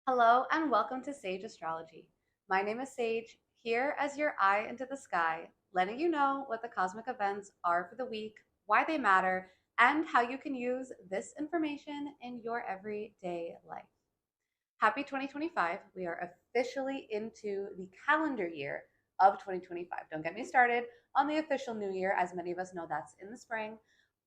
Hello and welcome to Sage Astrology. My name is Sage, here as your eye into the sky, letting you know what the cosmic events are for the week, why they matter, and how you can use this information in your everyday life. Happy 2025. We are officially into the calendar year of 2025. Don't get me started on the official new year, as many of us know that's in the spring.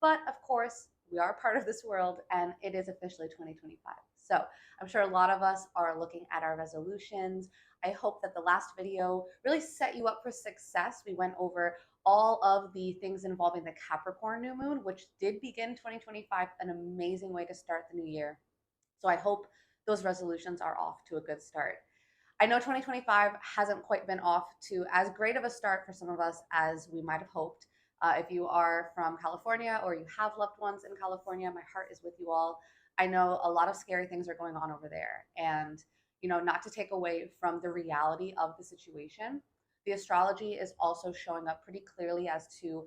But of course, we are part of this world and it is officially 2025. So I'm sure a lot of us are looking at our resolutions. I hope that the last video really set you up for success. We went over all of the things involving the Capricorn new moon, which did begin 2025, an amazing way to start the new year. So I hope those resolutions are off to a good start. I know 2025 hasn't quite been off to as great of a start for some of us as we might have hoped. If you are from California or you have loved ones in California, my heart is with you all. I know a lot of scary things are going on over there. And, not to take away from the reality of the situation, the astrology is also showing up pretty clearly as to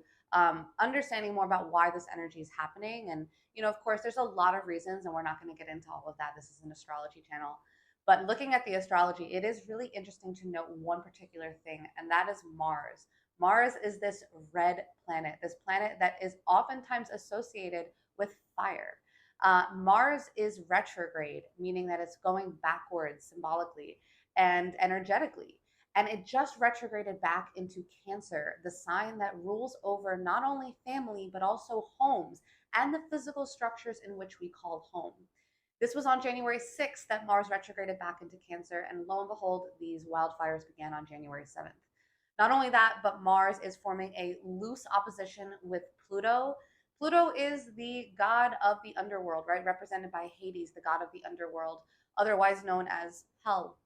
understanding more about why this energy is happening. And, of course, there's a lot of reasons, and we're not going to get into all of that. This is an astrology channel. But looking at the astrology, it is really interesting to note one particular thing, and that is Mars. Mars is this red planet, this planet that is oftentimes associated with fire. Mars is retrograde, meaning that it's going backwards symbolically and energetically. And it just retrograded back into Cancer, the sign that rules over not only family, but also homes and the physical structures in which we call home. This was on January 6th that Mars retrograded back into Cancer, and lo and behold, these wildfires began on January 7th. Not only that, but Mars is forming a loose opposition with Pluto. Pluto is the god of the underworld, right? Represented by Hades, the god of the underworld, otherwise known as hell.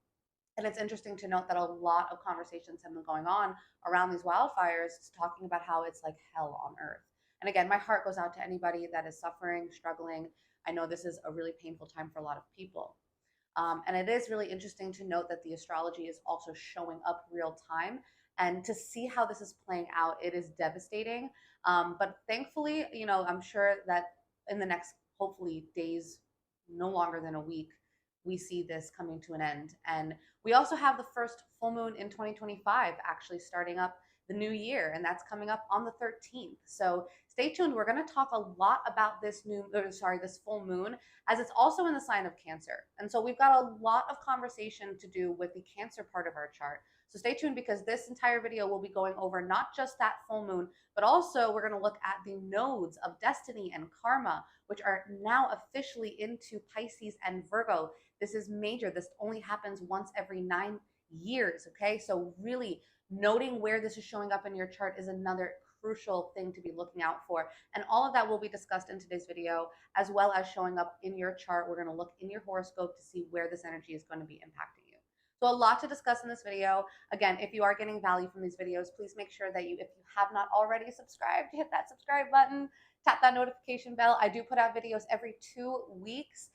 And it's interesting to note that a lot of conversations have been going on around these wildfires, talking about how it's like hell on earth. And again, my heart goes out to anybody that is suffering, struggling. I know this is a really painful time for a lot of people. And it is really interesting to note that the astrology is also showing up real time. And to see how this is playing out, it is devastating. But thankfully, I'm sure that in the next, hopefully, days, no longer than a week, we see this coming to an end. And we also have the first full moon in 2025 actually starting up the new year, and that's coming up on the 13th. So stay tuned. We're going to talk a lot about this this full moon, as it's also in the sign of Cancer. And so we've got a lot of conversation to do with the Cancer part of our chart. So stay tuned, because this entire video will be going over not just that full moon, but also we're going to look at the nodes of destiny and karma, which are now officially into Pisces and Virgo. This is major. This only happens once every 9 years. Okay. So really noting where this is showing up in your chart is another crucial thing to be looking out for. And all of that will be discussed in today's video, as well as showing up in your chart. We're going to look in your horoscope to see where this energy is going to be impacting you. So a lot to discuss in this video. Again, if you are getting value from these videos, please make sure that if you have not already subscribed, hit that subscribe button, tap that notification bell. I do put out videos every 2 weeks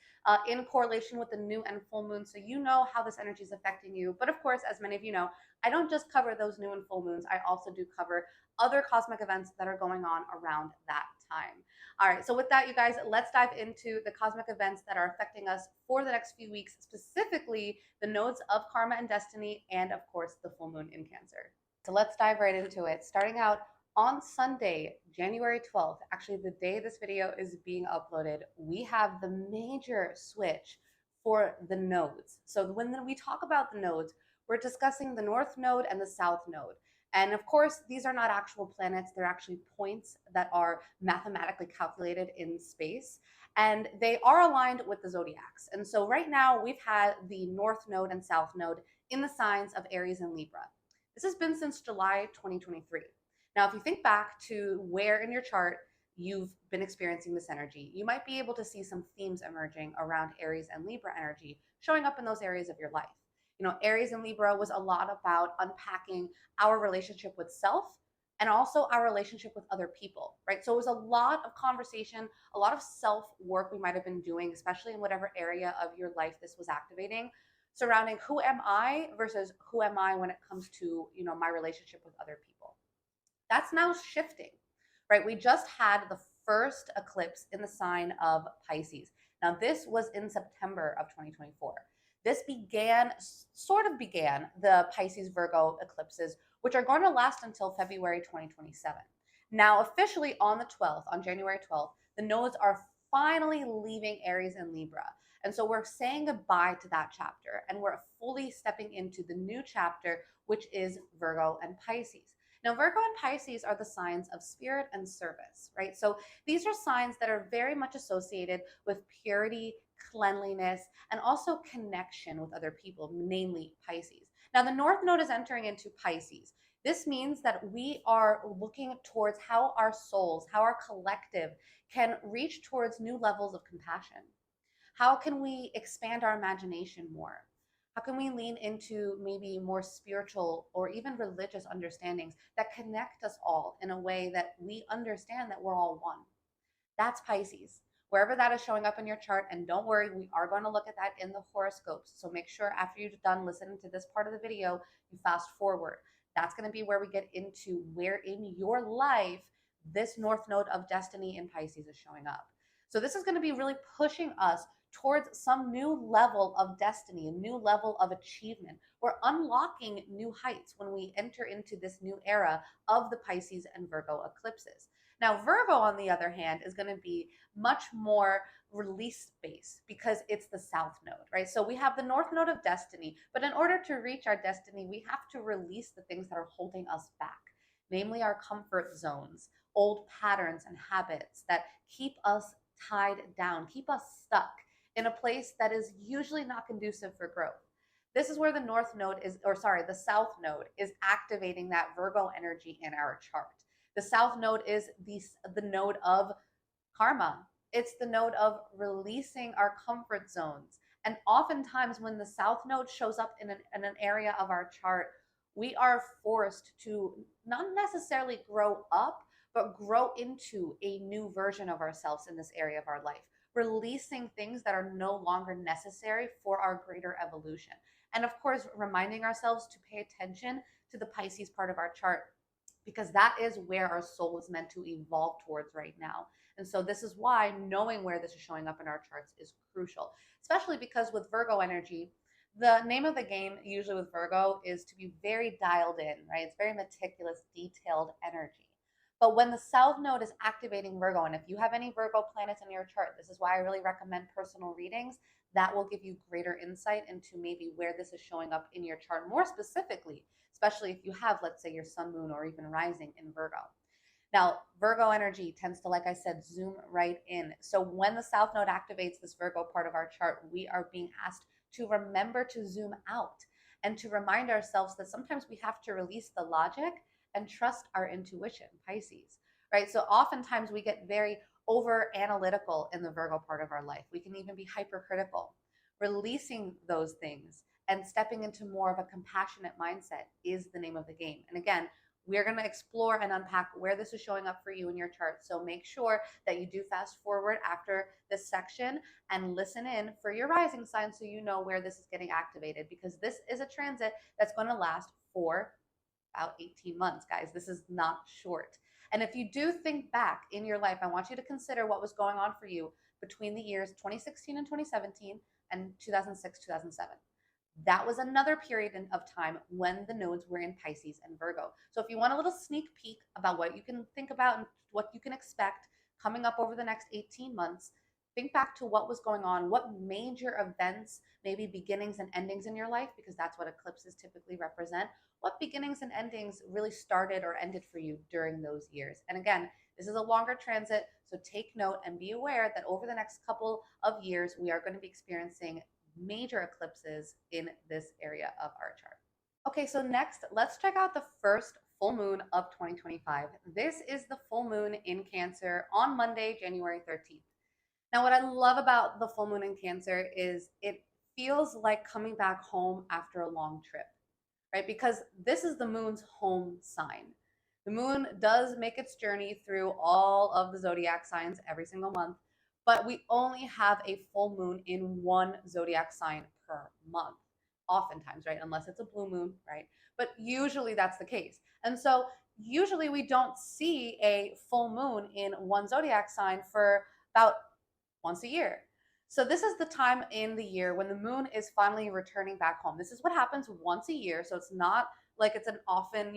in correlation with the new and full moon, so you know how this energy is affecting you. But of course, as many of you know, I don't just cover those new and full moons. I also do cover other cosmic events that are going on around that time. All right, so with that, you guys, let's dive into the cosmic events that are affecting us for the next few weeks, specifically the nodes of karma and destiny, and of course, the full moon in Cancer. So let's dive right into it. Starting out on Sunday, January 12th, actually the day this video is being uploaded, we have the major switch for the nodes. So when we talk about the nodes, we're discussing the North Node and the South Node. And of course, these are not actual planets. They're actually points that are mathematically calculated in space. And they are aligned with the zodiacs. And so right now, we've had the North Node and South Node in the signs of Aries and Libra. This has been since July 2023. Now, if you think back to where in your chart you've been experiencing this energy, you might be able to see some themes emerging around Aries and Libra energy showing up in those areas of your life. Aries and Libra was a lot about unpacking our relationship with self and also our relationship with other people, right? So it was a lot of conversation, a lot of self work we might have been doing, especially in whatever area of your life this was activating, surrounding who am I versus who am I when it comes to, my relationship with other people. That's now shifting, right? We just had the first eclipse in the sign of Pisces. Now, this was in September of 2024. This sort of began the Pisces-Virgo eclipses, which are going to last until February 2027. Now, officially on the 12th, on January 12th, the nodes are finally leaving Aries and Libra. And so we're saying goodbye to that chapter and we're fully stepping into the new chapter, which is Virgo and Pisces. Now, Virgo and Pisces are the signs of spirit and service, right? So these are signs that are very much associated with purity, cleanliness, and also connection with other people, namely Pisces. Now, the North Node is entering into Pisces. This means that we are looking towards how our souls, how our collective can reach towards new levels of compassion. How can we expand our imagination more? How can we lean into maybe more spiritual or even religious understandings that connect us all in a way that we understand that we're all one? That's Pisces. Wherever that is showing up in your chart, and don't worry, we are going to look at that in the horoscopes. So make sure after you're done listening to this part of the video, you fast forward. That's going to be where we get into where in your life this North Node of Destiny in Pisces is showing up. So this is going to be really pushing us towards some new level of destiny, a new level of achievement. We're unlocking new heights when we enter into this new era of the Pisces and Virgo eclipses. Now, Virgo, on the other hand, is going to be much more release based because it's the South Node, right? So we have the North Node of Destiny, but in order to reach our destiny, we have to release the things that are holding us back, namely our comfort zones, old patterns and habits that keep us tied down, keep us stuck in a place that is usually not conducive for growth. This is where the the South Node is activating that Virgo energy in our chart. The South Node is the node of karma. It's the node of releasing our comfort zones. And oftentimes, when the South Node shows up in an area of our chart, we are forced to not necessarily grow up, but grow into a new version of ourselves in this area of our life, releasing things that are no longer necessary for our greater evolution. And of course, reminding ourselves to pay attention to the Pisces part of our chart, because that is where our soul is meant to evolve towards right now. And so this is why knowing where this is showing up in our charts is crucial, especially because with Virgo energy, the name of the game usually with Virgo is to be very dialed in, right? It's very meticulous, detailed energy. But when the South Node is activating Virgo, and if you have any Virgo planets in your chart, this is why I really recommend personal readings. That will give you greater insight into maybe where this is showing up in your chart more specifically, especially if you have, let's say, your sun, moon, or even rising in Virgo. Now, Virgo energy tends to, like I said, zoom right in. So when the South Node activates this Virgo part of our chart, we are being asked to remember to zoom out and to remind ourselves that sometimes we have to release the logic and trust our intuition, Pisces, right? So oftentimes we get very over analytical in the Virgo part of our life. We can even be hypercritical. Releasing those things and stepping into more of a compassionate mindset is the name of the game. And again, we're going to explore and unpack where this is showing up for you in your chart. So make sure that you do fast forward after this section and listen in for your rising sign so you know where this is getting activated, because this is a transit that's going to last for about 18 months, guys. This is not short. And if you do think back in your life, I want you to consider what was going on for you between the years 2016 and 2017 and 2006, 2007. That was another period of time when the nodes were in Pisces and Virgo. So if you want a little sneak peek about what you can think about and what you can expect coming up over the next 18 months, think back to what was going on, what major events, maybe beginnings and endings in your life, because that's what eclipses typically represent. What beginnings and endings really started or ended for you during those years? And again, this is a longer transit, so take note and be aware that over the next couple of years, we are going to be experiencing major eclipses in this area of our chart. Okay, so next, let's check out the first full moon of 2025. This is the full moon in Cancer on Monday, January 13th. Now, what I love about the full moon in Cancer is it feels like coming back home after a long trip, right? Because this is the moon's home sign. The moon does make its journey through all of the zodiac signs every single month, but we only have a full moon in one zodiac sign per month, oftentimes, right? Unless it's a blue moon, right? But usually that's the case. And so usually we don't see a full moon in one zodiac sign for about once a year. So this is the time in the year when the moon is finally returning back home. This is what happens once a year, so it's not like it's an often,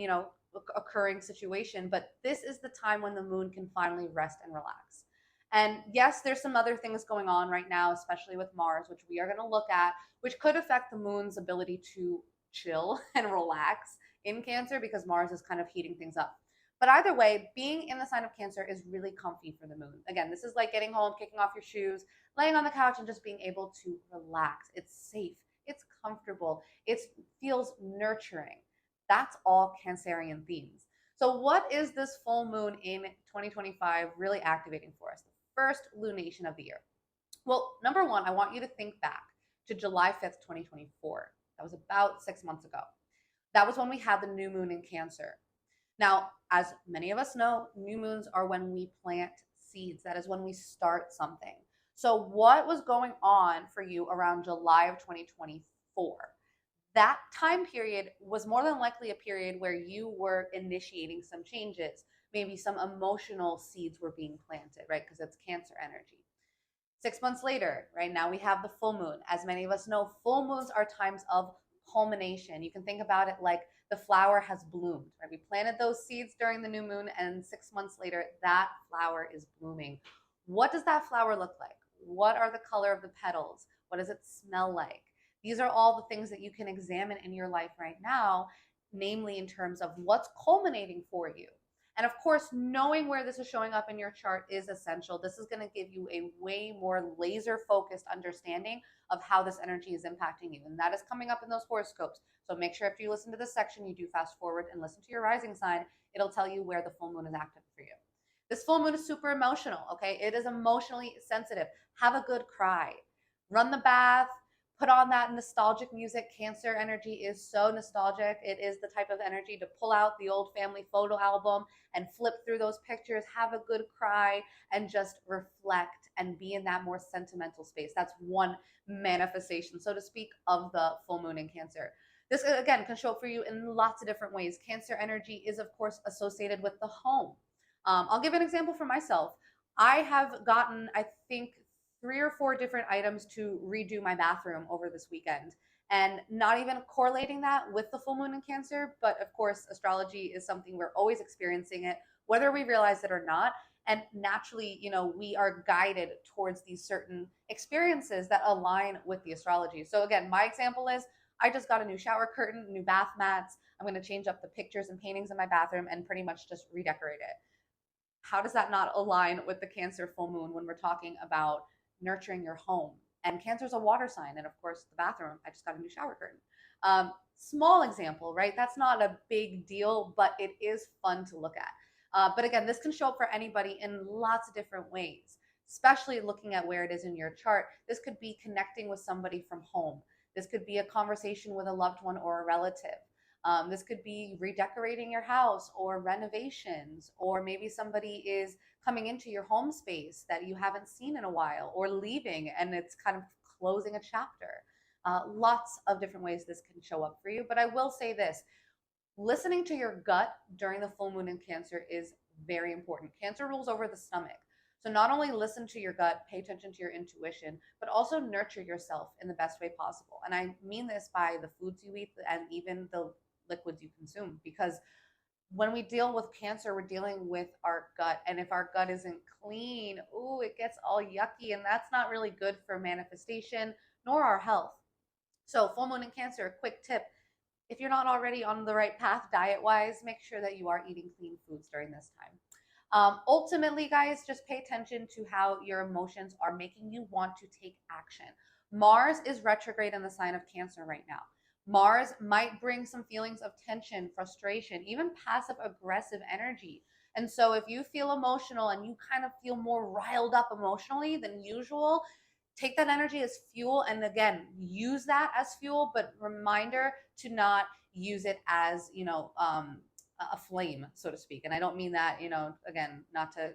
occurring situation, but this is the time when the moon can finally rest and relax. And yes, there's some other things going on right now, especially with Mars, which we are going to look at, which could affect the moon's ability to chill and relax in Cancer because Mars is kind of heating things up. But either way, being in the sign of Cancer is really comfy for the moon. Again, this is like getting home, kicking off your shoes, laying on the couch, and just being able to relax. It's safe, it's comfortable, it feels nurturing. That's all Cancerian themes. So, what is this full moon in 2025 really activating for us? The first lunation of the year. Well, number one, I want you to think back to July 5th, 2024. That was about 6 months ago. That was when we had the new moon in Cancer. Now, as many of us know, new moons are when we plant seeds. That is when we start something. So, what was going on for you around July of 2024? That time period was more than likely a period where you were initiating some changes. Maybe some emotional seeds were being planted, right? Because it's Cancer energy. 6 months later, right now we have the full moon. As many of us know, full moons are times of culmination. You can think about it like the flower has bloomed, right? We planted those seeds during the new moon, and 6 months later, that flower is blooming. What does that flower look like? What are the color of the petals? What does it smell like? These are all the things that you can examine in your life right now, namely in terms of what's culminating for you. And of course, knowing where this is showing up in your chart is essential. This is going to give you a way more laser focused understanding of how this energy is impacting you. And that is coming up in those horoscopes. So make sure after you listen to this section, you do fast forward and listen to your rising sign. It'll tell you where the full moon is active for you. This full moon is super emotional, okay? It is emotionally sensitive. Have a good cry. Run the bath, put on that nostalgic music. Cancer energy is so nostalgic. It is the type of energy to pull out the old family photo album and flip through those pictures, have a good cry, and just reflect and be in that more sentimental space. That's one manifestation, so to speak, of the full moon in Cancer. This, again, can show up for you in lots of different ways. Cancer energy is, of course, associated with the home. I'll give an example for myself. I have gotten, I think, 3 or 4 different items to redo my bathroom over this weekend. And not even correlating that with the full moon in Cancer, but of course, astrology is something we're always experiencing it, whether we realize it or not. And naturally, we are guided towards these certain experiences that align with the astrology. So, again, my example is I just got a new shower curtain, new bath mats. I'm going to change up the pictures and paintings in my bathroom and pretty much just redecorate it. How does that not align with the Cancer full moon when we're talking about nurturing your home? And Cancer is a water sign. And of course, the bathroom, I just got a new shower curtain. Small example, right? That's not a big deal, but it is fun to look at. But again, this can show up for anybody in lots of different ways, especially looking at where it is in your chart. This could be connecting with somebody from home. This could be a conversation with a loved one or a relative. This could be redecorating your house or renovations, or maybe somebody is coming into your home space that you haven't seen in a while, or leaving and it's kind of closing a chapter. Lots of different ways this can show up for you. But I will say this: listening to your gut during the full moon in Cancer is very important. Cancer rules over the stomach. So not only listen to your gut, pay attention to your intuition, but also nurture yourself in the best way possible. And I mean this by the foods you eat and even the liquids you consume, because when we deal with Cancer, we're dealing with our gut. And if our gut isn't clean, it gets all yucky. And that's not really good for manifestation nor our health. So, full moon in Cancer, a quick tip: if you're not already on the right path diet wise, make sure that you are eating clean foods during this time. Ultimately, guys, just pay attention to how your emotions are making you want to take action. Mars is retrograde in the sign of Cancer right now. Mars might bring some feelings of tension, frustration, even passive aggressive energy. And so if you feel emotional and you kind of feel more riled up emotionally than usual, take that energy as fuel. And again, use that as fuel, but reminder to not use it as, a flame, so to speak. And I don't mean that, again, not to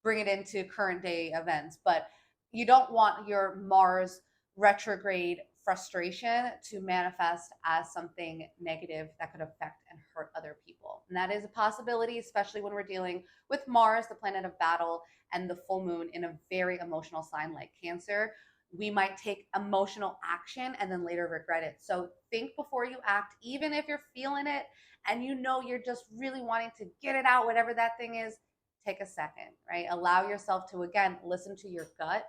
bring it into current day events, but you don't want your Mars retrograde frustration to manifest as something negative that could affect and hurt other people. And that is a possibility, especially when we're dealing with Mars, the planet of battle, and the full moon in a very emotional sign like Cancer. we might take emotional action and then later regret it. So think before you act, even if you're feeling it and you know you're just really wanting to get it out, whatever that thing is, take a second, right? Allow yourself to, again, listen to your gut,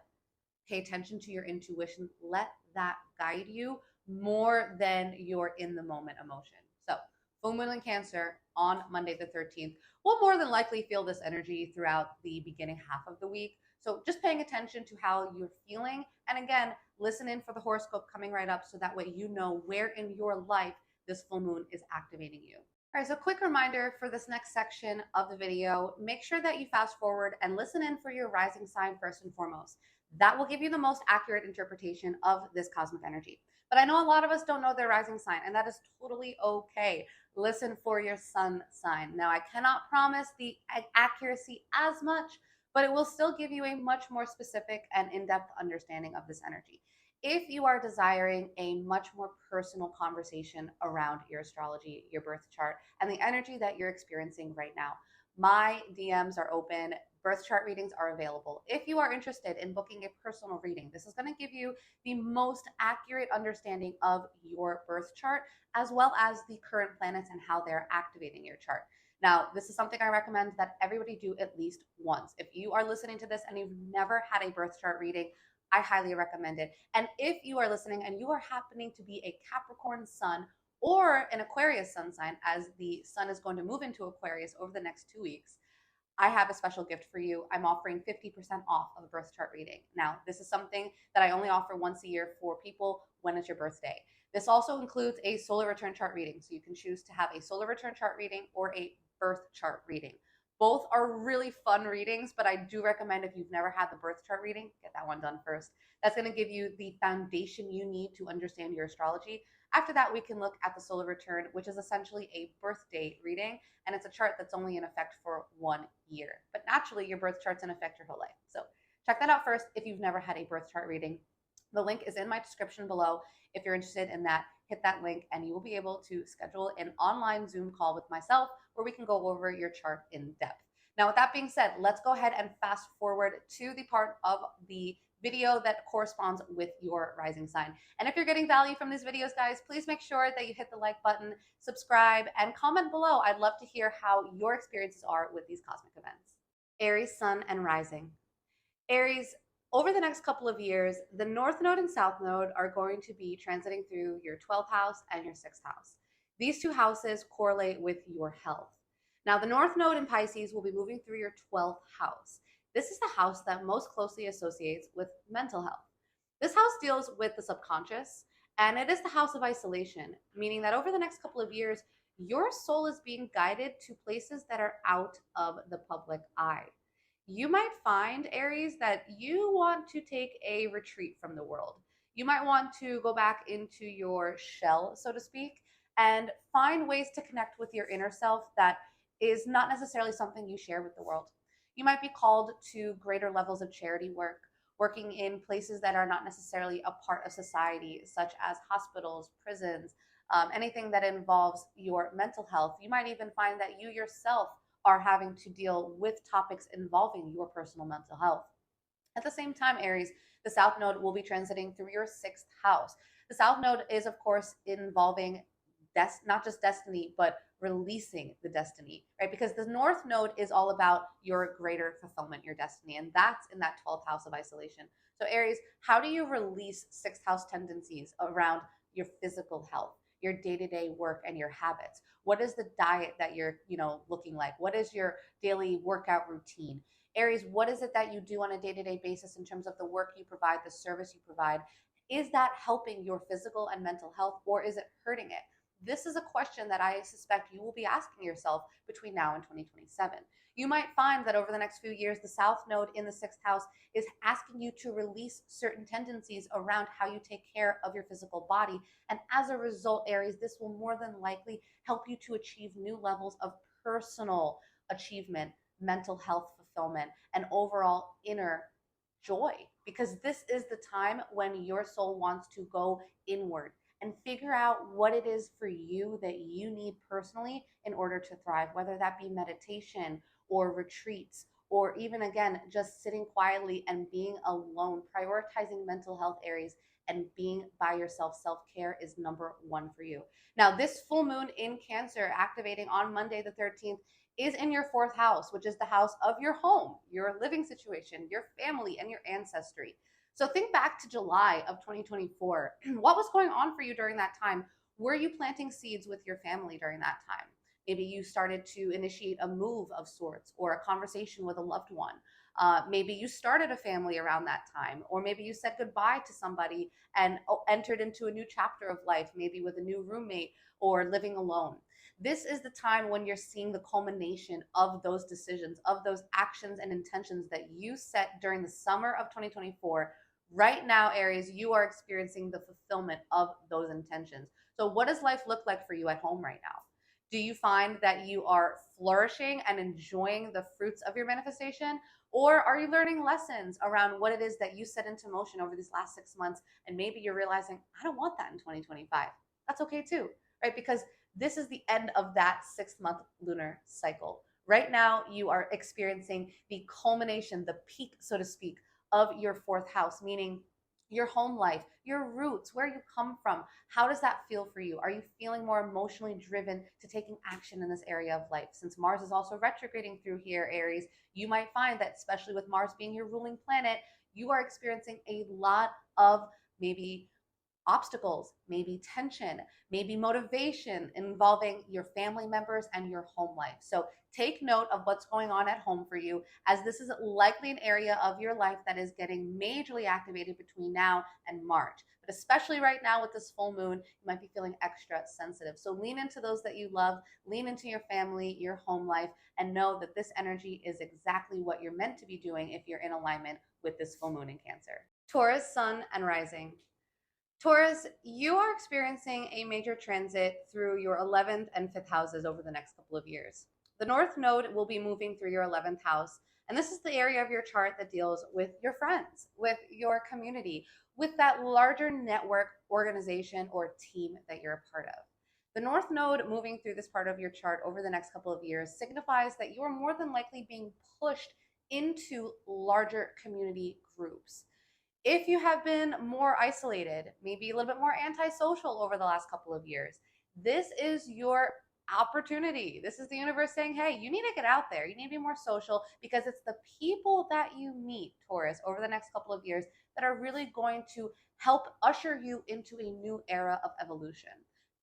pay attention to your intuition, let that guide you more than your in the moment emotion. So, full moon in Cancer on Monday the 13th will more than likely feel this energy throughout the beginning half of the week. So, just paying attention to how you're feeling. And again, listen in for the horoscope coming right up so that way you know where in your life this full moon is activating you. All right, so quick reminder for this next section of the video, make sure that you fast forward and listen in for your rising sign first and foremost. That will give you the most accurate interpretation of this cosmic energy. But I know a lot of us don't know their rising sign, and that is totally okay. Listen for your sun sign. Now, I cannot promise the accuracy as much, but it will still give you a much more specific and in-depth understanding of this energy. If you are desiring a much more personal conversation around your astrology, your birth chart, and the energy that you're experiencing right now, my DMs are open. Birth chart readings are available. If you are interested in booking a personal reading, this is going to give you the most accurate understanding of your birth chart, as well as the current planets and how they're activating your chart. Now, this is something I recommend that everybody do at least once. If you are listening to this and you've never had a birth chart reading, I highly recommend it. And if you are listening and you are happening to be a Capricorn sun or an Aquarius sun sign, as the sun is going to move into Aquarius over the next 2 weeks, I have a special gift for you. I'm offering 50% off of a birth chart reading. Now, this is something that I only offer once a year for people when it's your birthday. This also includes a solar return chart reading. So you can choose to have a solar return chart reading or a birth chart reading. Both are really fun readings, but I do recommend if you've never had the birth chart reading, get that one done first. That's going to give you the foundation you need to understand your astrology. After that, we can look at the solar return, which is essentially a birthday reading, and it's a chart that's only in effect for 1 year. But naturally, your birth chart's in effect your whole life. So check that out first if you've never had a birth chart reading. The link is in my description below. If you're interested in that, hit that link and you will be able to schedule an online Zoom call with myself where we can go over your chart in depth. Now, with that being said, let's go ahead and fast forward to the part of the video that corresponds with your rising sign. And if you're getting value from these videos, guys, please make sure that you hit the like button, subscribe, and comment below. I'd love to hear how your experiences are with these cosmic events. Aries, sun, and rising. Aries, over the next couple of years, the North Node and South Node are going to be transiting through your 12th house and your 6th house. These two houses correlate with your health. Now, the North Node in Pisces will be moving through your 12th house. This is the house that most closely associates with mental health. This house deals with the subconscious, and it is the house of isolation, meaning that over the next couple of years, your soul is being guided to places that are out of the public eye. You might find, Aries, that you want to take a retreat from the world. You might want to go back into your shell, so to speak, and find ways to connect with your inner self that is not necessarily something you share with the world. You might be called to greater levels of charity work, working in places that are not necessarily a part of society, such as hospitals, prisons, anything that involves your mental health. You might even find that you yourself are having to deal with topics involving your personal mental health. At the same time, Aries, the South Node will be transiting through your 6th house. The South Node is, of course, involving not just destiny, but releasing the destiny, right? Because the North Node is all about your greater fulfillment, your destiny, and that's in that 12th house of isolation. So Aries, how do you release 6th house tendencies around your physical health, your day-to-day work, and your habits? What is the diet that you're, looking like? What is your daily workout routine? Aries, what is it that you do on a day-to-day basis in terms of the work you provide, the service you provide? Is that helping your physical and mental health, or is it hurting it? This is a question that I suspect you will be asking yourself between now and 2027. You might find that over the next few years, the South Node in the 6th house is asking you to release certain tendencies around how you take care of your physical body. And as a result, Aries, this will more than likely help you to achieve new levels of personal achievement, mental health fulfillment, and overall inner joy. Because this is the time when your soul wants to go inward and figure out what it is for you that you need personally in order to thrive, whether that be meditation or retreats or even again, just sitting quietly and being alone, prioritizing mental health, Aries, and being by yourself. Self-care is number one for you. Now, this full moon in Cancer activating on Monday the 13th is in your fourth house, which is the house of your home, your living situation, your family, and your ancestry. So think back to July of 2024. What was going on for you during that time? Were you planting seeds with your family during that time? Maybe you started to initiate a move of sorts or a conversation with a loved one. Maybe you started a family around that time, or maybe you said goodbye to somebody and entered into a new chapter of life, maybe with a new roommate or living alone. This is the time when you're seeing the culmination of those decisions, of those actions and intentions that you set during the summer of 2024. Right now, Aries, you are experiencing the fulfillment of those intentions. So, what does life look like for you at home right now? Do you find that you are flourishing and enjoying the fruits of your manifestation? Or are you learning lessons around what it is that you set into motion over these last 6 months? And maybe you're realizing, I don't want that in 2025. That's okay too, right? Because this is the end of that 6 month lunar cycle. Right now, you are experiencing the culmination, the peak, so to speak, of your fourth house, meaning your home life, your roots, where you come from. How does that feel for you? Are you feeling more emotionally driven to taking action in this area of life? Since Mars is also retrograding through here, Aries, you might find that, especially with Mars being your ruling planet, you are experiencing a lot of maybe obstacles, maybe tension, maybe motivation involving your family members and your home life. So take note of what's going on at home for you, as this is likely an area of your life that is getting majorly activated between now and March. But especially right now with this full moon, you might be feeling extra sensitive. So lean into those that you love, lean into your family, your home life, and know that this energy is exactly what you're meant to be doing if you're in alignment with this full moon in Cancer. Taurus, Sun, and Rising. Taurus, you are experiencing a major transit through your 11th and 5th houses over the next couple of years. The North Node will be moving through your 11th house, and this is the area of your chart that deals with your friends, with your community, with that larger network, organization, or team that you're a part of. The North Node moving through this part of your chart over the next couple of years signifies that you are more than likely being pushed into larger community groups. If you have been more isolated, maybe a little bit more antisocial over the last couple of years, this is your opportunity. This is the universe saying, hey, you need to get out there. You need to be more social, because it's the people that you meet, Taurus, over the next couple of years that are really going to help usher you into a new era of evolution.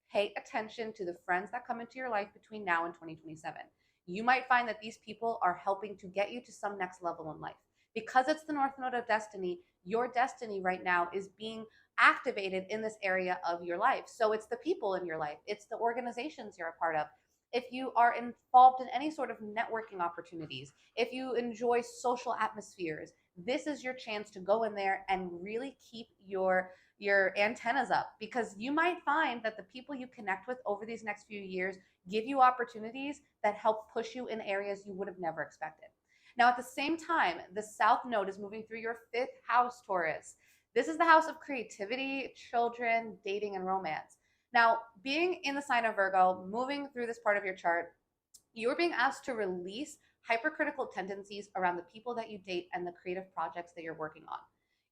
Pay attention to the friends that come into your life between now and 2027. You might find that these people are helping to get you to some next level in life. Because it's the North Node of Destiny, your destiny right now is being activated in this area of your life. So it's the people in your life, it's the organizations you're a part of. If you are involved in any sort of networking opportunities, if you enjoy social atmospheres, this is your chance to go in there and really keep your antennas up, because you might find that the people you connect with over these next few years give you opportunities that help push you in areas you would have never expected. Now, at the same time, the South Node is moving through your 5th house, Taurus. This is the house of creativity, children, dating, and romance. Now, being in the sign of Virgo, moving through this part of your chart, you're being asked to release hypercritical tendencies around the people that you date and the creative projects that you're working on.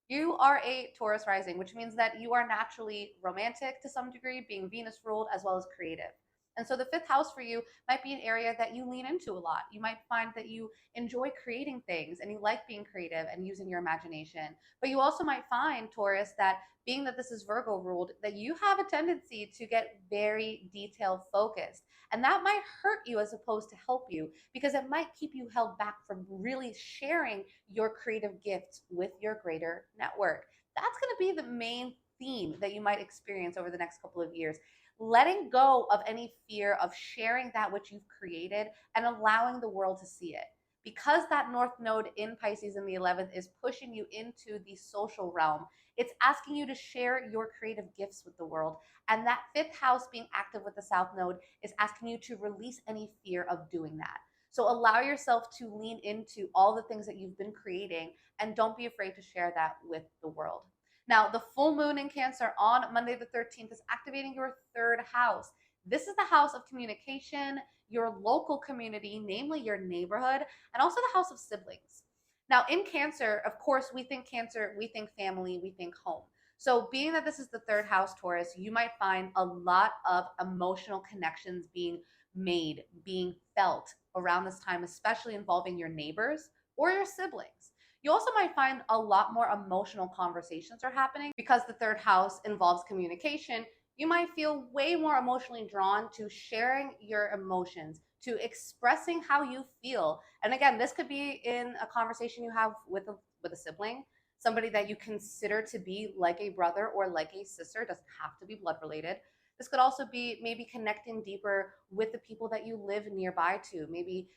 You are a Taurus rising, which means that you are naturally romantic to some degree, being Venus ruled, as well as creative. And so the 5th house for you might be an area that you lean into a lot. You might find that you enjoy creating things and you like being creative and using your imagination. But you also might find, Taurus, that being that this is Virgo ruled, that you have a tendency to get very detail focused. And that might hurt you as opposed to help you, because it might keep you held back from really sharing your creative gifts with your greater network. That's going to be the main theme that you might experience over the next couple of years. Letting go of any fear of sharing that which you've created and allowing the world to see it. Because that North Node in Pisces in the 11th is pushing you into the social realm, it's asking you to share your creative gifts with the world. And that 5th house being active with the South Node is asking you to release any fear of doing that. So allow yourself to lean into all the things that you've been creating, and don't be afraid to share that with the world. Now, the full moon in Cancer on Monday the 13th is activating your 3rd house. This is the house of communication, your local community, namely your neighborhood, and also the house of siblings. Now, in Cancer, of course, we think Cancer, we think family, we think home. So, being that this is the third house, Taurus, you might find a lot of emotional connections being made, being felt around this time, especially involving your neighbors or your siblings. You also might find a lot more emotional conversations are happening because the third house involves communication. You might feel way more emotionally drawn to sharing your emotions, to expressing how you feel. And again, this could be in a conversation you have with a sibling, somebody that you consider to be like a brother or like a sister. It doesn't have to be blood related. This could also be maybe connecting deeper with the people that you live nearby to, maybe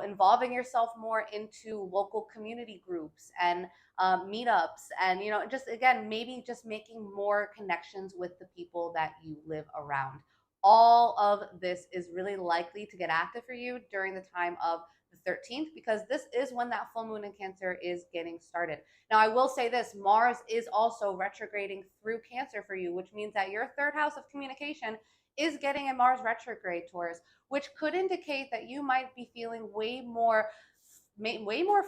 involving yourself more into local community groups and meetups, and just again maybe just making more connections with the people that you live around. All of this is really likely to get active for you during the time of the 13th, because this is when that full moon in Cancer is getting started. Now, I will say this: Mars is also retrograding through Cancer for you, which means that your third house of communication is getting a Mars retrograde, Taurus, which could indicate that you might be feeling way more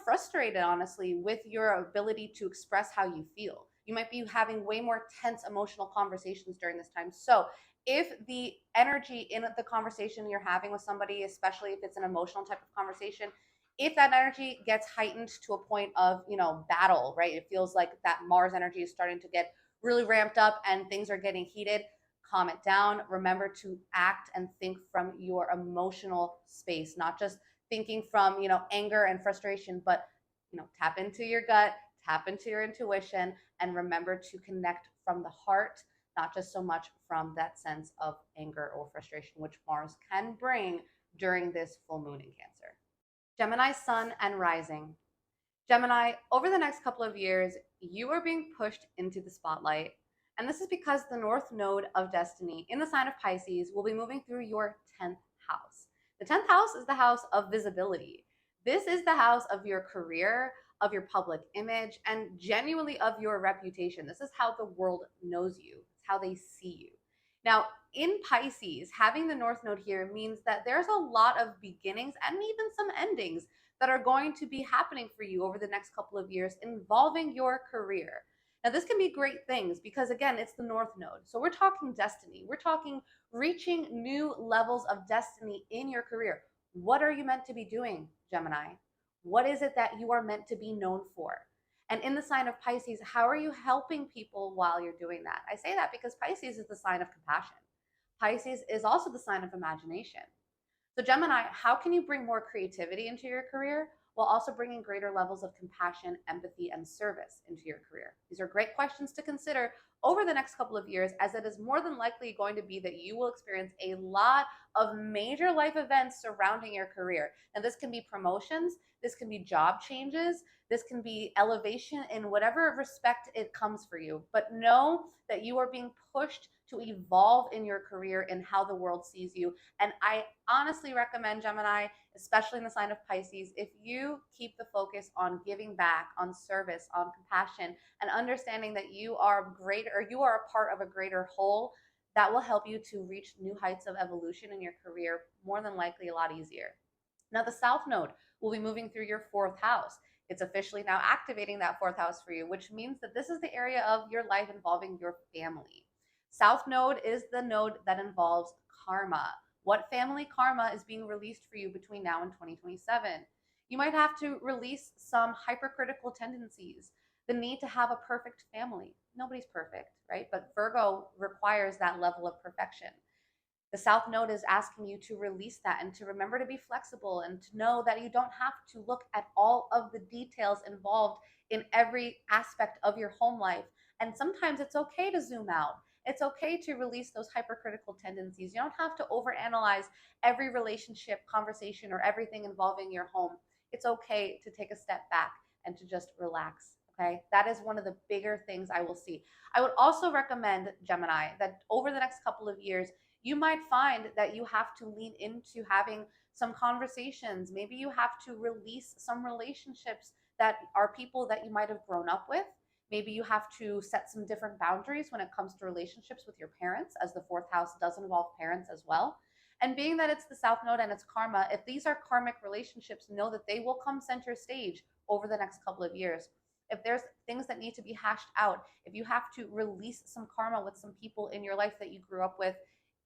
frustrated, honestly, with your ability to express how you feel. You might be having way more tense emotional conversations during this time. So, if the energy in the conversation you're having with somebody, especially if it's an emotional type of conversation, if that energy gets heightened to a point of, battle, right? It feels like that Mars energy is starting to get really ramped up and things are getting heated. Calm it down. Remember to act and think from your emotional space, not just thinking from, anger and frustration, but, tap into your gut, tap into your intuition, and remember to connect from the heart, not just so much from that sense of anger or frustration, which Mars can bring during this full moon in Cancer. Gemini sun and rising. Gemini, over the next couple of years, you are being pushed into the spotlight. And this is because the North Node of Destiny in the sign of Pisces will be moving through your 10th house. The 10th house is the house of visibility. This is the house of your career, of your public image, and genuinely of your reputation. This is how the world knows you, it's how they see you. Now, in Pisces, having the North Node here means that there's a lot of beginnings and even some endings that are going to be happening for you over the next couple of years involving your career. Now, this can be great things because, again, it's the North Node. So we're talking destiny. We're talking reaching new levels of destiny in your career. What are you meant to be doing, Gemini? What is it that you are meant to be known for? And in the sign of Pisces, how are you helping people while you're doing that? I say that because Pisces is the sign of compassion. Pisces is also the sign of imagination. So, Gemini, how can you bring more creativity into your career while also bringing greater levels of compassion, empathy, and service into your career? These are great questions to consider over the next couple of years, as it is more than likely going to be that you will experience a lot of major life events surrounding your career. Now, this can be promotions, this can be job changes, this can be elevation in whatever respect it comes for you. But know that you are being pushed to evolve in your career and how the world sees you. And I honestly recommend, Gemini, especially in the sign of Pisces, if you keep the focus on giving back, on service, on compassion, and understanding that you are great, or you are a part of a greater whole, that will help you to reach new heights of evolution in your career more than likely a lot easier. Now, the South Node will be moving through your fourth house. It's officially now activating that fourth house for you, which means that this is the area of your life involving your family. South Node is the node that involves karma. What family karma is being released for you between now and 2027? You might have to release some hypercritical tendencies, the need to have a perfect family. Nobody's perfect, right? But Virgo requires that level of perfection. The South Node is asking you to release that and to remember to be flexible and to know that you don't have to look at all of the details involved in every aspect of your home life. And sometimes it's okay to zoom out. It's okay to release those hypercritical tendencies. You don't have to overanalyze every relationship, conversation, or everything involving your home. It's okay to take a step back and to just relax. Okay, that is one of the bigger things I will see. I would also recommend, Gemini, that over the next couple of years, you might find that you have to lean into having some conversations. Maybe you have to release some relationships that are people that you might have grown up with. Maybe you have to set some different boundaries when it comes to relationships with your parents, as the fourth house does involve parents as well. And being that it's the South Node and it's karma, if these are karmic relationships, know that they will come center stage over the next couple of years. If there's things that need to be hashed out, if you have to release some karma with some people in your life that you grew up with,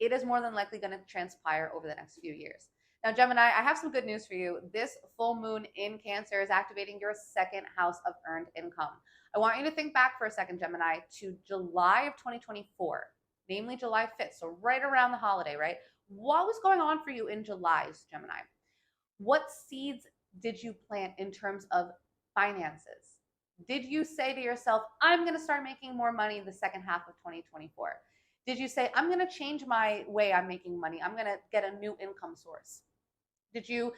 it is more than likely going to transpire over the next few years. Now, Gemini, I have some good news for you. This full moon in Cancer is activating your second house of earned income. I want you to think back for a second, Gemini, to July of 2024, namely July 5th, so right around the holiday, right? What was going on for you in July, Gemini? What seeds did you plant in terms of finances? Did you say to yourself, I'm going to start making more money in the second half of 2024? Did you say, I'm going to change my way I'm making money? I'm going to get a new income source? Did you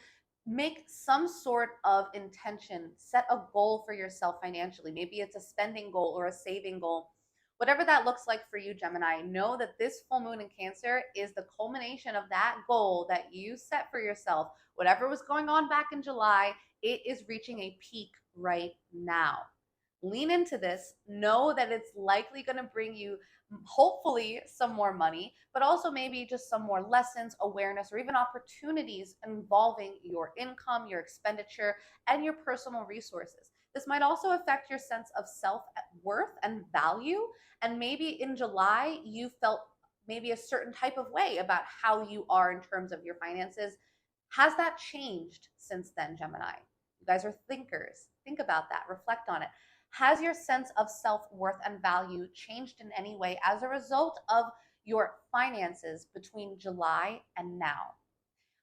make some sort of intention, set a goal for yourself financially? Maybe it's a spending goal or a saving goal. Whatever that looks like for you, Gemini, know that this full moon in Cancer is the culmination of that goal that you set for yourself. Whatever was going on back in July, it is reaching a peak right now. Lean into this. Know that it's likely going to bring you hopefully some more money, but also maybe just some more lessons, awareness, or even opportunities involving your income, your expenditure, and your personal resources. This might also affect your sense of self-worth and value. And maybe in July, you felt maybe a certain type of way about how you are in terms of your finances. Has that changed since then, Gemini? You guys are thinkers. Think about that. Reflect on it. Has your sense of self-worth and value changed in any way as a result of your finances between July and now?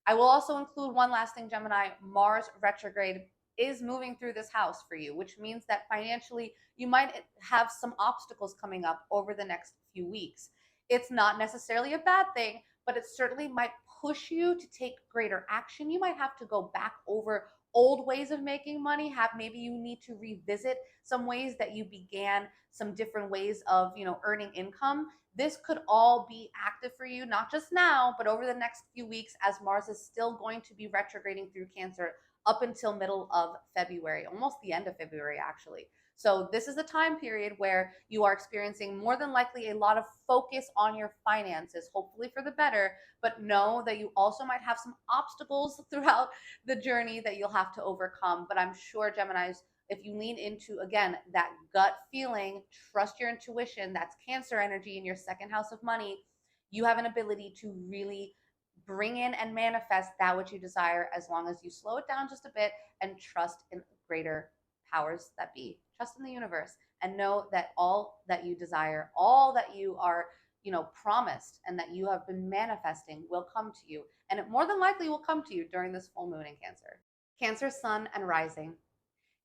I will also include one last thing, Gemini. Mars retrograde is moving through this house for you, which means that financially you might have some obstacles coming up over the next few weeks. It's not necessarily a bad thing, but it certainly might push you to take greater action. You might have to go back over old ways of making money. Maybe you need to revisit some ways that you began, some different ways of earning income. This could all be active for you, not just now, but over the next few weeks, as Mars is still going to be retrograding through Cancer up until middle of February, almost the end of February, actually. So this is a time period where you are experiencing more than likely a lot of focus on your finances, hopefully for the better, but know that you also might have some obstacles throughout the journey that you'll have to overcome. But I'm sure, Geminis, if you lean into, again, that gut feeling, trust your intuition, that's Cancer energy in your second house of money, you have an ability to really bring in and manifest that which you desire, as long as you slow it down just a bit and trust in greater powers that be. Trust in the universe and know that all that you desire, all that you are promised and that you have been manifesting will come to you. And it more than likely will come to you during this full moon in Cancer. Cancer sun and rising.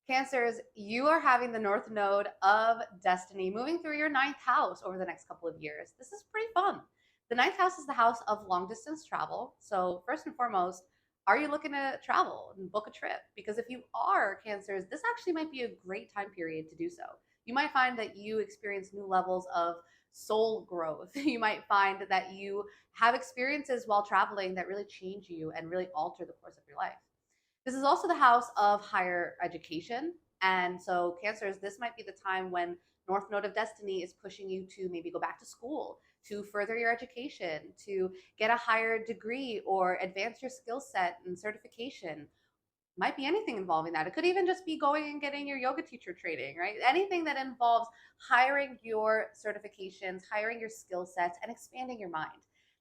Cancers, you are having the North Node of Destiny moving through your ninth house over the next couple of years. This is pretty fun. The ninth house is the house of long distance travel. So first and foremost, are you looking to travel and book a trip? Because if you are, Cancers, this actually might be a great time period to do so. You might find that you experience new levels of soul growth. You might find that you have experiences while traveling that really change you and really alter the course of your life. This is also the house of higher education. And so, Cancers, this might be the time when North Node of Destiny is pushing you to maybe go back to school, to further your education, to get a higher degree or advance your skill set and certification. Might be anything involving that. It could even just be going and getting your yoga teacher training, right? Anything that involves hiring your certifications, hiring your skill sets, and expanding your mind.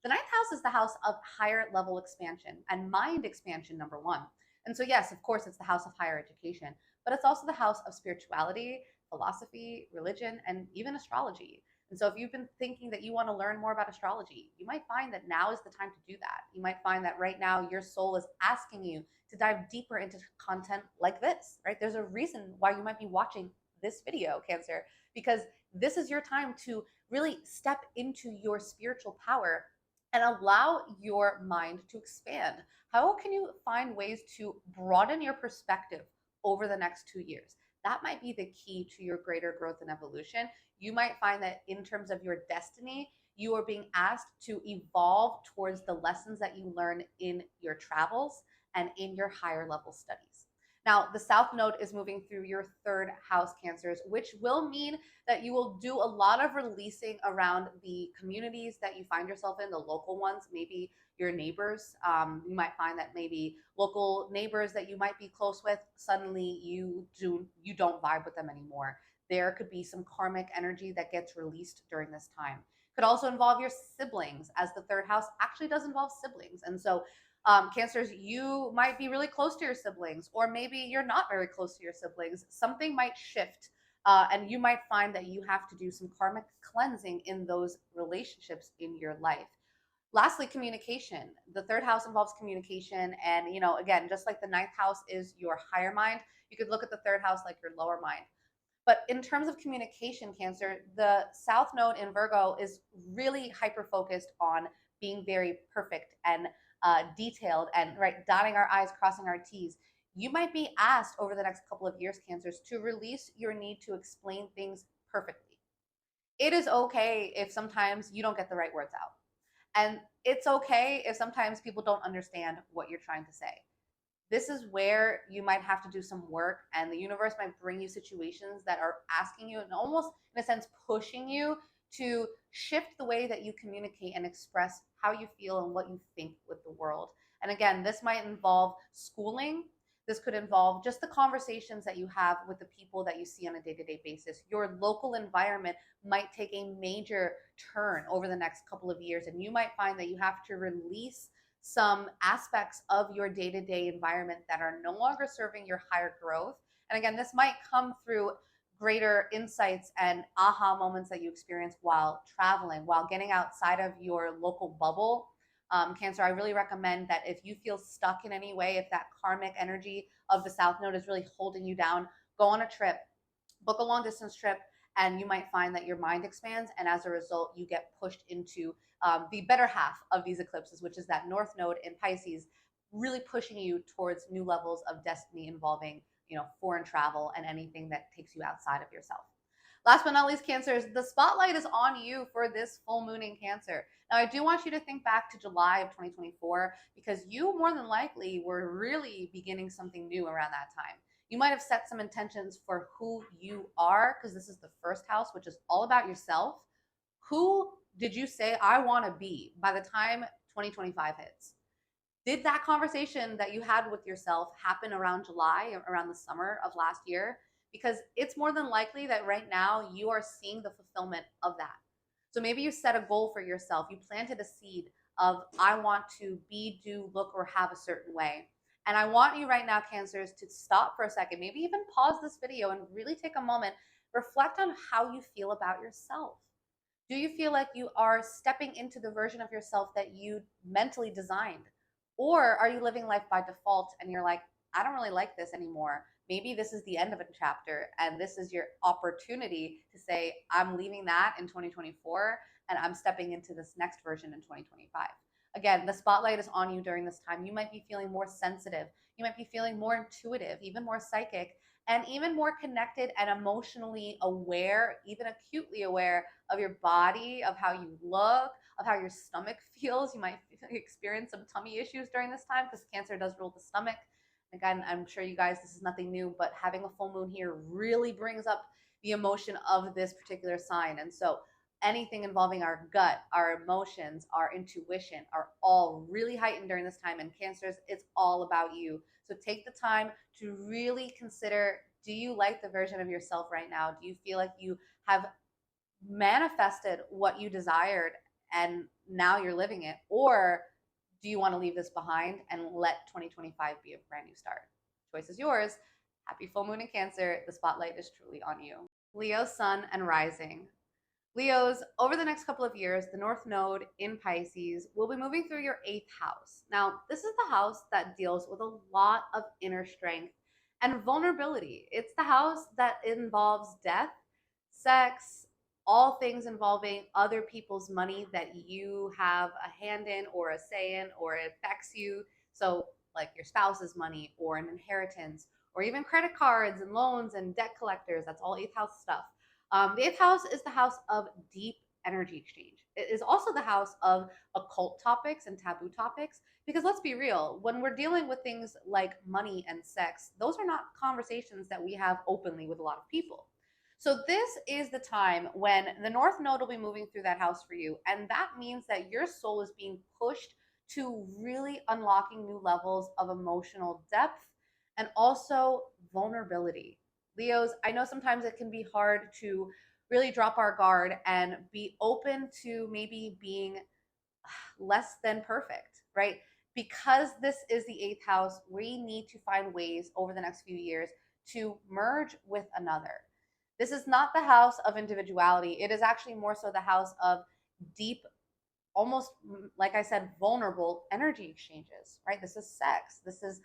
The ninth house is the house of higher level expansion and mind expansion, number one. And so, yes, of course, it's the house of higher education, but it's also the house of spirituality, philosophy, religion, and even astrology. And so if you've been thinking that you want to learn more about astrology, you might find that now is the time to do that. You might find that right now your soul is asking you to dive deeper into content like this, right? There's a reason why you might be watching this video, Cancer, because this is your time to really step into your spiritual power and allow your mind to expand. How can you find ways to broaden your perspective over the next 2 years? That might be the key to your greater growth and evolution. You might find that in terms of your destiny, you are being asked to evolve towards the lessons that you learn in your travels and in your higher level studies. Now, the South Node is moving through your third house, Cancers, which will mean that you will do a lot of releasing around the communities that you find yourself in, the local ones, maybe your neighbors. You might find that maybe local neighbors that you might be close with, suddenly you don't vibe with them anymore. There could be some karmic energy that gets released during this time. Could also involve your siblings, as the third house actually does involve siblings. And so Cancers, you might be really close to your siblings, or maybe you're not very close to your siblings. Something might shift, and you might find that you have to do some karmic cleansing in those relationships in your life. Lastly, communication. The third house involves communication. And, again, just like the ninth house is your higher mind, you could look at the third house like your lower mind. But in terms of communication, Cancer, the South Node in Virgo is really hyper focused on being very perfect and detailed and right, dotting our I's, crossing our T's. You might be asked over the next couple of years, Cancers, to release your need to explain things perfectly. It is okay if sometimes you don't get the right words out. And it's okay if sometimes people don't understand what you're trying to say. This is where you might have to do some work, and the universe might bring you situations that are asking you and almost, in a sense, pushing you to shift the way that you communicate and express how you feel and what you think with the world. And again, this might involve schooling. This could involve just the conversations that you have with the people that you see on a day-to-day basis. Your local environment might take a major turn over the next couple of years, and you might find that you have to release some aspects of your day-to-day environment that are no longer serving your higher growth. And again, this might come through greater insights and aha moments that you experience while traveling, while getting outside of your local bubble. Cancer, I really recommend that if you feel stuck in any way, if that karmic energy of the South Node is really holding you down, go on a trip, book a long distance trip, and you might find that your mind expands. And as a result, you get pushed into the better half of these eclipses, which is that North Node in Pisces, really pushing you towards new levels of destiny involving, foreign travel and anything that takes you outside of yourself. Last but not least, Cancers, the spotlight is on you for this full moon in Cancer. Now, I do want you to think back to July of 2024, because you more than likely were really beginning something new around that time. You might have set some intentions for who you are, because this is the first house, which is all about yourself. Who did you say I want to be by the time 2025 hits? Did that conversation that you had with yourself happen around July, around the summer of last year? Because it's more than likely that right now you are seeing the fulfillment of that. So maybe you set a goal for yourself. You planted a seed of, I want to be, do, look, or have a certain way. And I want you right now, Cancers, to stop for a second, maybe even pause this video and really take a moment, reflect on how you feel about yourself. Do you feel like you are stepping into the version of yourself that you mentally designed? Or are you living life by default and you're like, I don't really like this anymore. Maybe this is the end of a chapter and this is your opportunity to say, I'm leaving that in 2024 and I'm stepping into this next version in 2025. Again, the spotlight is on you during this time. You might be feeling more sensitive. You might be feeling more intuitive, even more psychic, and even more connected and emotionally aware, even acutely aware of your body, of how you look, of how your stomach feels. You might experience some tummy issues during this time, because Cancer does rule the stomach. Again, I'm sure you guys, this is nothing new, but having a full moon here really brings up the emotion of this particular sign. And so anything involving our gut, our emotions, our intuition are all really heightened during this time. And Cancers, it's all about you. So take the time to really consider, do you like the version of yourself right now? Do you feel like you have manifested what you desired and now you're living it? Or do you want to leave this behind and let 2025 be a brand new start? Choice is yours. Happy full moon in Cancer. The spotlight is truly on you. Leo, sun, and rising. Leos, over the next couple of years, the North Node in Pisces will be moving through your 8th house. Now, this is the house that deals with a lot of inner strength and vulnerability. It's the house that involves death, sex, all things involving other people's money that you have a hand in or a say in, or it affects you. So like your spouse's money or an inheritance, or even credit cards and loans and debt collectors. That's all 8th house stuff. The 8th house is the house of deep energy exchange. It is also the house of occult topics and taboo topics. Because let's be real, when we're dealing with things like money and sex, those are not conversations that we have openly with a lot of people. So this is the time when the North Node will be moving through that house for you. And that means that your soul is being pushed to really unlocking new levels of emotional depth and also vulnerability. Leos, I know sometimes it can be hard to really drop our guard and be open to maybe being less than perfect, right? Because this is the eighth house, we need to find ways over the next few years to merge with another. This is not the house of individuality. It is actually more so the house of deep, almost like I said, vulnerable energy exchanges, right? This is sex. This is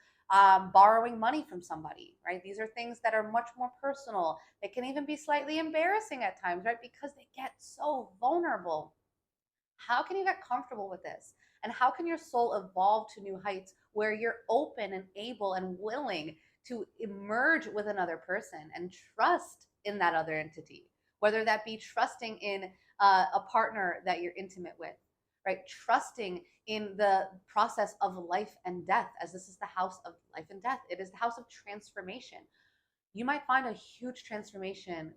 borrowing money from somebody, right? These are things that are much more personal. They can even be slightly embarrassing at times, right? Because they get so vulnerable. How can you get comfortable with this? And how can your soul evolve to new heights where you're open and able and willing to emerge with another person and trust in that other entity? Whether that be trusting in a partner that you're intimate with, right? Trusting in the process of life and death, as this is the house of life and death. It is the house of transformation. You might find a huge transformation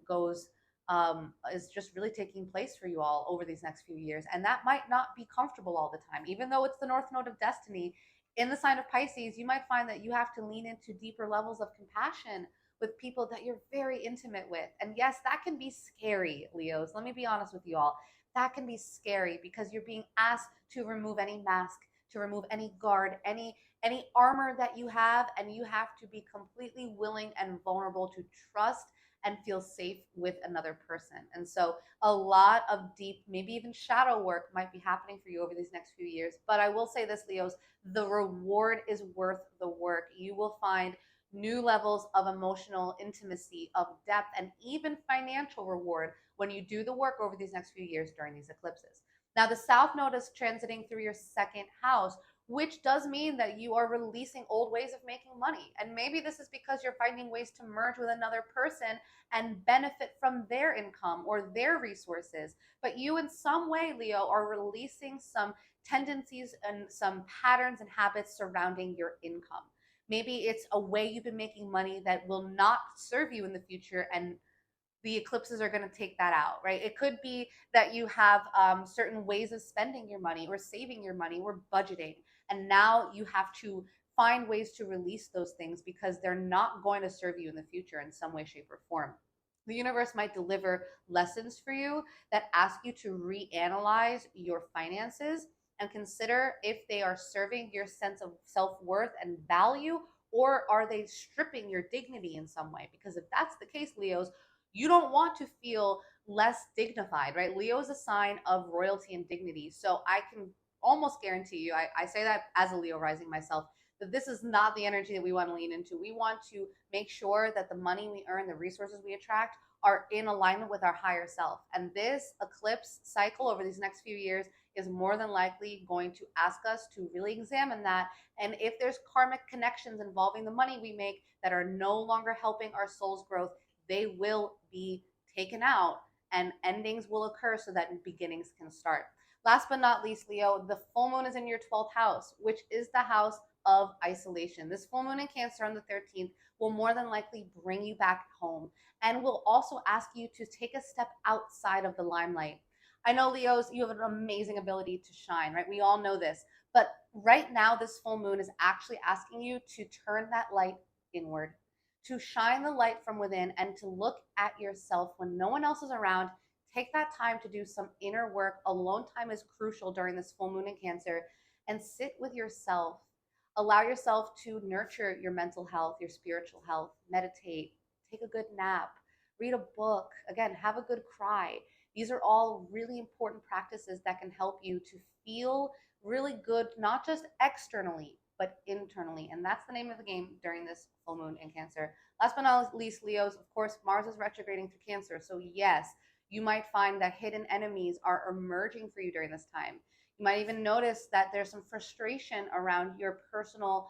is just really taking place for you all over these next few years, and that might not be comfortable all the time. Even though it's the North Node of Destiny in the sign of Pisces, you might find that you have to lean into deeper levels of compassion with people that you're very intimate with. And yes, that can be scary, Leos. Let me be honest with you all. That can be scary because you're being asked to remove any mask, to remove any guard, any armor that you have, and you have to be completely willing and vulnerable to trust and feel safe with another person. And so a lot of deep, maybe even shadow work might be happening for you over these next few years. But I will say this, Leos, the reward is worth the work. You will find new levels of emotional intimacy, of depth, and even financial reward when you do the work over these next few years during these eclipses. Now, the South Node is transiting through your second house, which does mean that you are releasing old ways of making money. And maybe this is because you're finding ways to merge with another person and benefit from their income or their resources. But you, in some way, Leo, are releasing some tendencies and some patterns and habits surrounding your income. Maybe it's a way you've been making money that will not serve you in the future, and the eclipses are going to take that out, right? It could be that you have certain ways of spending your money or saving your money or budgeting. And now you have to find ways to release those things because they're not going to serve you in the future in some way, shape, or form. The universe might deliver lessons for you that ask you to reanalyze your finances and consider if they are serving your sense of self-worth and value, or are they stripping your dignity in some way? Because if that's the case, Leos, you don't want to feel less dignified, right? Leo is a sign of royalty and dignity. So I can almost guarantee you, I say that as a Leo rising myself, that this is not the energy that we want to lean into. We want to make sure that the money we earn, the resources we attract, are in alignment with our higher self. And this eclipse cycle over these next few years is more than likely going to ask us to really examine that. And if there's karmic connections involving the money we make that are no longer helping our soul's growth, they will be taken out and endings will occur so that beginnings can start. Last but not least, Leo, the full moon is in your 12th house, which is the house of isolation. This full moon in Cancer on the 13th will more than likely bring you back home and will also ask you to take a step outside of the limelight. I know, Leos, you have an amazing ability to shine, right? We all know this. But right now, this full moon is actually asking you to turn that light inward, to shine the light from within, and to look at yourself when no one else is around. Take that time to do some inner work. Alone time is crucial during this full moon in Cancer, and sit with yourself. Allow yourself to nurture your mental health, your spiritual health, meditate, take a good nap, read a book, again, have a good cry. These are all really important practices that can help you to feel really good, not just externally, but internally. And that's the name of the game during this full moon in Cancer. Last but not least, Leos, of course, Mars is retrograding through Cancer. So yes, you might find that hidden enemies are emerging for you during this time. You might even notice that there's some frustration around your personal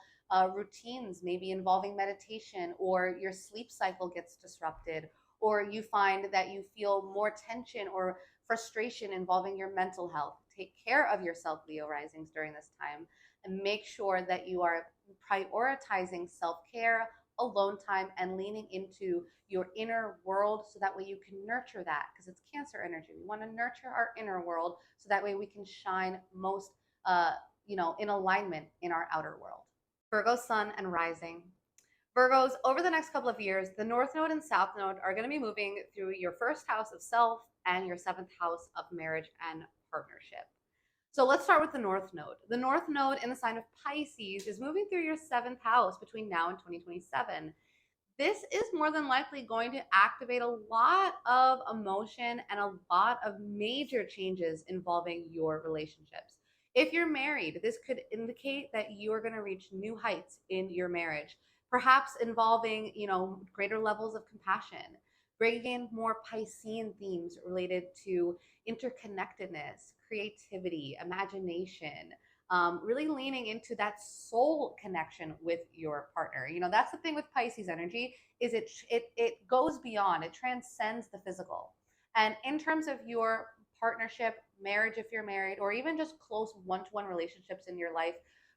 routines, maybe involving meditation, or your sleep cycle gets disrupted, or you find that you feel more tension or frustration involving your mental health. Take care of yourself, Leo risings, during this time, and make sure that you are prioritizing self-care, alone time, and leaning into your inner world so that way you can nurture that, because it's Cancer energy. We want to nurture our inner world so that way we can shine most in alignment in our outer world. Virgo sun and rising. Virgos, over the next couple of years, the North Node and South Node are going to be moving through your first house of self and your seventh house of marriage and partnership. So let's start with the North Node. The North Node in the sign of Pisces is moving through your seventh house between now and 2027. This is more than likely going to activate a lot of emotion and a lot of major changes involving your relationships. If you're married, this could indicate that you are going to reach new heights in your marriage, perhaps involving, greater levels of compassion, bringing in more Piscean themes related to interconnectedness, creativity, imagination, really leaning into that soul connection with your partner. That's the thing with Pisces energy, is it goes beyond, it transcends the physical. And in terms of your partnership, marriage, if you're married, or even just close one-to-one relationships in your life,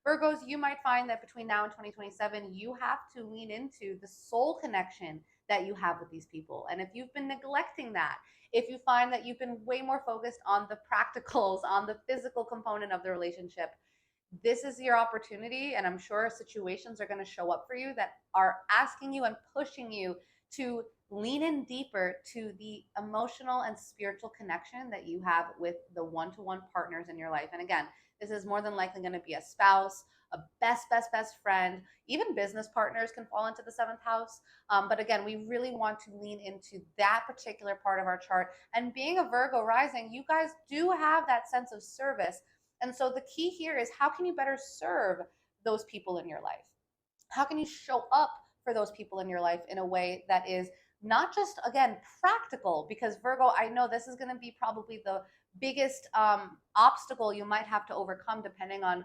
Virgos, you might find that between now and 2027, you have to lean into the soul connection that you have with these people. And if you've been neglecting that, if you find that you've been way more focused on the practicals, on the physical component of the relationship, this is your opportunity. And I'm sure situations are going to show up for you that are asking you and pushing you to lean in deeper to the emotional and spiritual connection that you have with the one-to-one partners in your life. And again, this is more than likely going to be a spouse, a best friend. Even business partners can fall into the seventh house. But again, we really want to lean into that particular part of our chart. And being a Virgo rising, you guys do have that sense of service. And so the key here is, how can you better serve those people in your life? How can you show up for those people in your life in a way that is not just, again, practical? Because Virgo, I know this is going to be probably the biggest obstacle you might have to overcome, depending on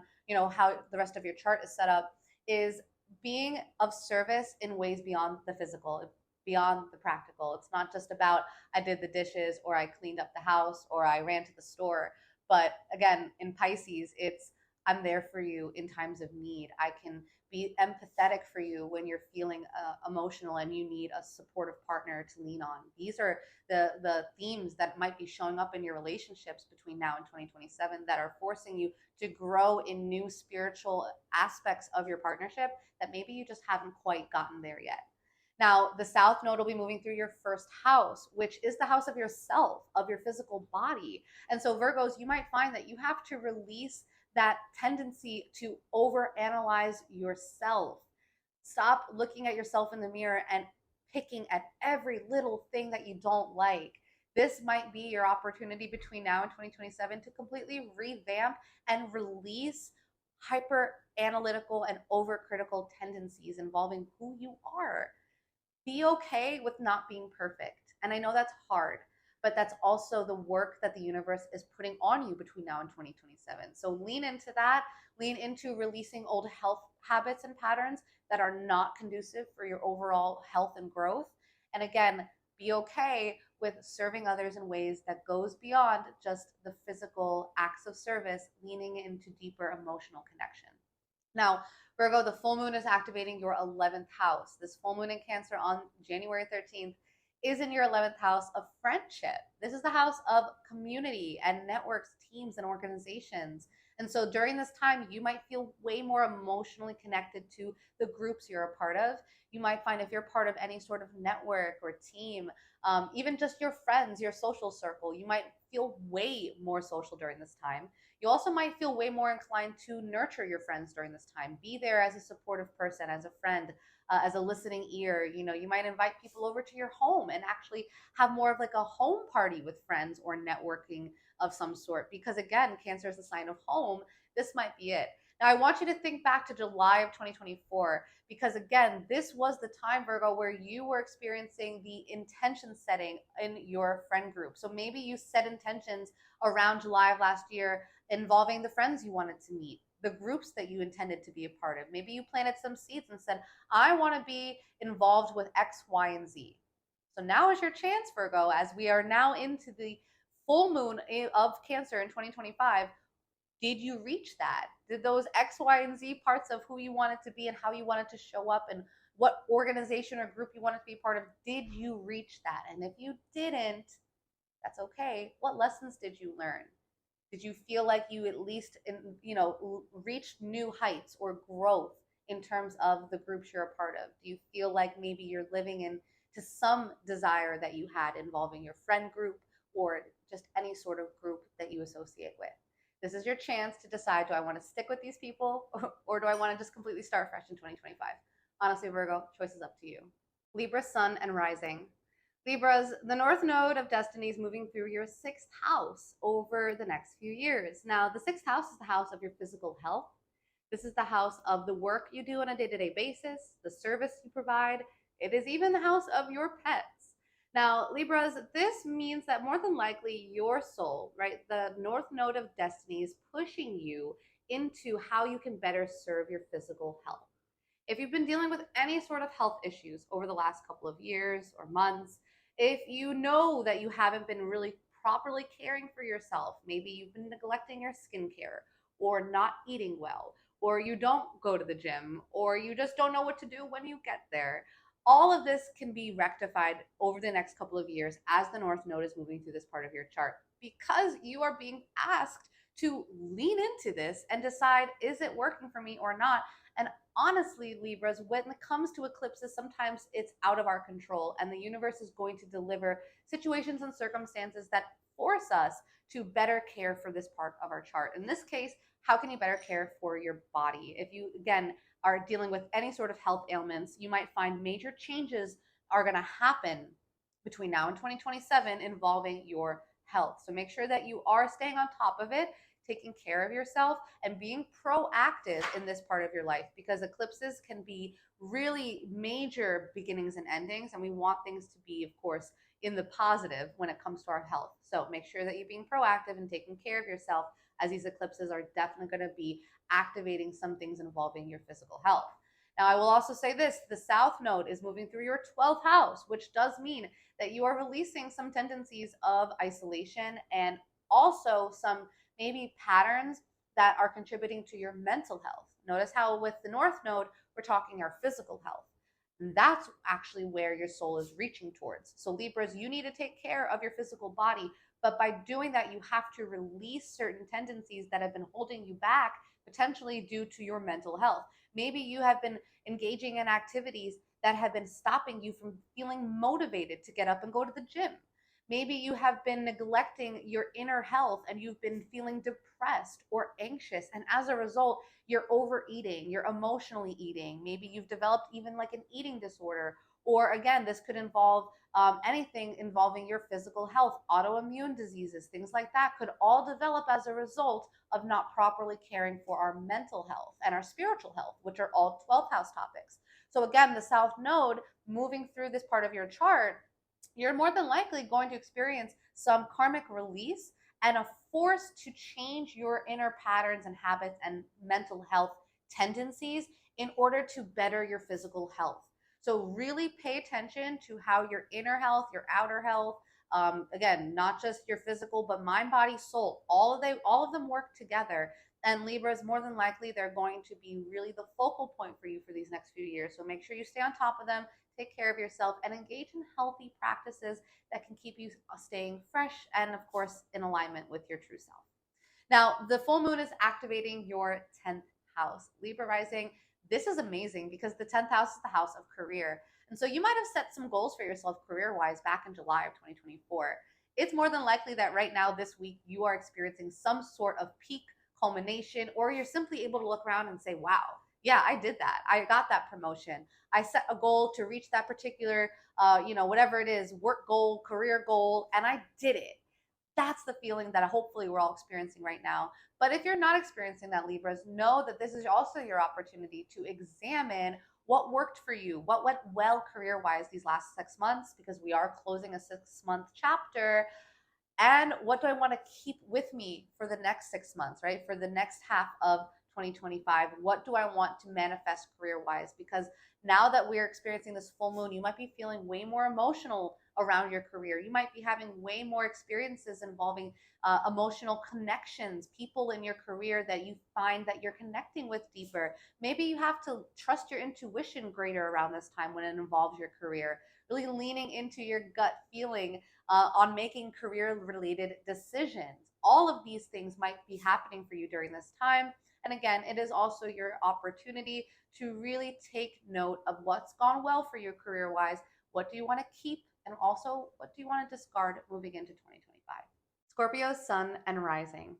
how the rest of your chart is set up, is being of service in ways beyond the physical, beyond the practical. It's not just about, I did the dishes, or I cleaned up the house, or I ran to the store. But again, in Pisces, it's, I'm there for you in times of need. I can be empathetic for you when you're feeling emotional and you need a supportive partner to lean on. These are the themes that might be showing up in your relationships between now and 2027 that are forcing you to grow in new spiritual aspects of your partnership that maybe you just haven't quite gotten there yet. Now, the South Node will be moving through your first house, which is the house of yourself, of your physical body. And so Virgos, you might find that you have to release that tendency to overanalyze yourself. Stop looking at yourself in the mirror and picking at every little thing that you don't like. This might be your opportunity between now and 2027 to completely revamp and release hyper analytical and overcritical tendencies involving who you are. Be okay with not being perfect. And I know that's hard, but that's also the work that the universe is putting on you between now and 2027. So lean into that, lean into releasing old health habits and patterns that are not conducive for your overall health and growth. And again, be okay with serving others in ways that goes beyond just the physical acts of service, leaning into deeper emotional connection. Now, Virgo, the full moon is activating your 11th house. This full moon in Cancer on January 13th is in your 11th house of friendship. This is the house of community and networks, teams, and organizations. And so during this time, you might feel way more emotionally connected to the groups you're a part of. You might find, if you're part of any sort of network or team, even just your friends, your social circle, you might feel way more social during this time. You also might feel way more inclined to nurture your friends during this time. Be there as a supportive person, as a friend, as a listening ear. You might invite people over to your home and actually have more of like a home party with friends or networking of some sort. Because again, Cancer is a sign of home. This might be it. Now, I want you to think back to July of 2024, because again, this was the time, Virgo, where you were experiencing the intention setting in your friend group. So maybe you set intentions around July of last year involving the friends you wanted to meet, the groups that you intended to be a part of. Maybe you planted some seeds and said, I want to be involved with X, Y, and Z. So now is your chance, Virgo, as we are now into the full moon of Cancer in 2025, did you reach that? Did those X, Y, and Z parts of who you wanted to be and how you wanted to show up and what organization or group you wanted to be part of, did you reach that? And if you didn't, that's okay. What lessons did you learn? Did you feel like you at least, reached new heights or growth in terms of the groups you're a part of? Do you feel like maybe you're living into some desire that you had involving your friend group or just any sort of group that you associate with? This is your chance to decide, do I want to stick with these people or do I want to just completely start fresh in 2025? Honestly, Virgo, choice is up to you. Libra, Sun, and Rising. Libras, the North Node of Destiny is moving through your sixth house over the next few years. Now, the sixth house is the house of your physical health. This is the house of the work you do on a day-to-day basis, the service you provide. It is even the house of your pets. Now, Libras, this means that more than likely your soul, right, the North Node of Destiny is pushing you into how you can better serve your physical health. If you've been dealing with any sort of health issues over the last couple of years or months, if you know that you haven't been really properly caring for yourself, maybe you've been neglecting your skincare or not eating well, or you don't go to the gym, or you just don't know what to do when you get there, all of this can be rectified over the next couple of years as the North Node is moving through this part of your chart, because you are being asked to lean into this and decide, is it working for me or not? And honestly, Libras, when it comes to eclipses, sometimes it's out of our control, and the universe is going to deliver situations and circumstances that force us to better care for this part of our chart. In this case, how can you better care for your body? If you, again, are dealing with any sort of health ailments, you might find major changes are going to happen between now and 2027 involving your health. So make sure that you are staying on top of it, taking care of yourself, and being proactive in this part of your life, because eclipses can be really major beginnings and endings, and we want things to be, of course, in the positive when it comes to our health. So make sure that you're being proactive and taking care of yourself, as these eclipses are definitely going to be activating some things involving your physical health. Now, I will also say this, the South Node is moving through your 12th house, which does mean that you are releasing some tendencies of isolation and also some maybe patterns that are contributing to your mental health. Notice how with the North Node, we're talking our physical health. And that's actually where your soul is reaching towards. So Libras, you need to take care of your physical body, but by doing that, you have to release certain tendencies that have been holding you back, potentially due to your mental health. Maybe you have been engaging in activities that have been stopping you from feeling motivated to get up and go to the gym. Maybe you have been neglecting your inner health and you've been feeling depressed or anxious. And as a result, you're overeating, you're emotionally eating. Maybe you've developed even like an eating disorder. Or again, this could involve anything involving your physical health, autoimmune diseases, things like that could all develop as a result of not properly caring for our mental health and our spiritual health, which are all 12th house topics. So again, the South Node moving through this part of your chart, you're more than likely going to experience some karmic release and a force to change your inner patterns and habits and mental health tendencies in order to better your physical health. So really pay attention to how your inner health, your outer health, again, not just your physical, but mind, body, soul, all of them work together. And Libras, more than likely, they're going to be really the focal point for you for these next few years. So make sure you stay on top of them, take care of yourself, and engage in healthy practices that can keep you staying fresh and, of course, in alignment with your true self. Now, the full moon is activating your 10th house. Libra rising, this is amazing because the 10th house is the house of career. And so you might have set some goals for yourself career-wise back in July of 2024. It's more than likely that right now this week you are experiencing some sort of peak culmination, or you're simply able to look around and say, wow, yeah, I did that. I got that promotion. I set a goal to reach that particular, whatever it is, work goal, career goal, and I did it. That's the feeling that hopefully we're all experiencing right now. But if you're not experiencing that, Libras, know that this is also your opportunity to examine what worked for you, what went well career-wise these last 6 months, because we are closing a 6-month chapter. And what do I want to keep with me for the next 6 months, right? For the next half of 2025, what do I want to manifest career-wise? Because now that we're experiencing this full moon, you might be feeling way more emotional around your career. You might be having way more experiences involving emotional connections, people in your career that you find that you're connecting with deeper. Maybe you have to trust your intuition greater around this time when it involves your career, really leaning into your gut feeling on making career related decisions. All of these things might be happening for you during this time. And again, it is also your opportunity to really take note of what's gone well for you career wise. What do you want to keep? And also, what do you want to discard moving into 2025? Scorpio, Sun, and Rising.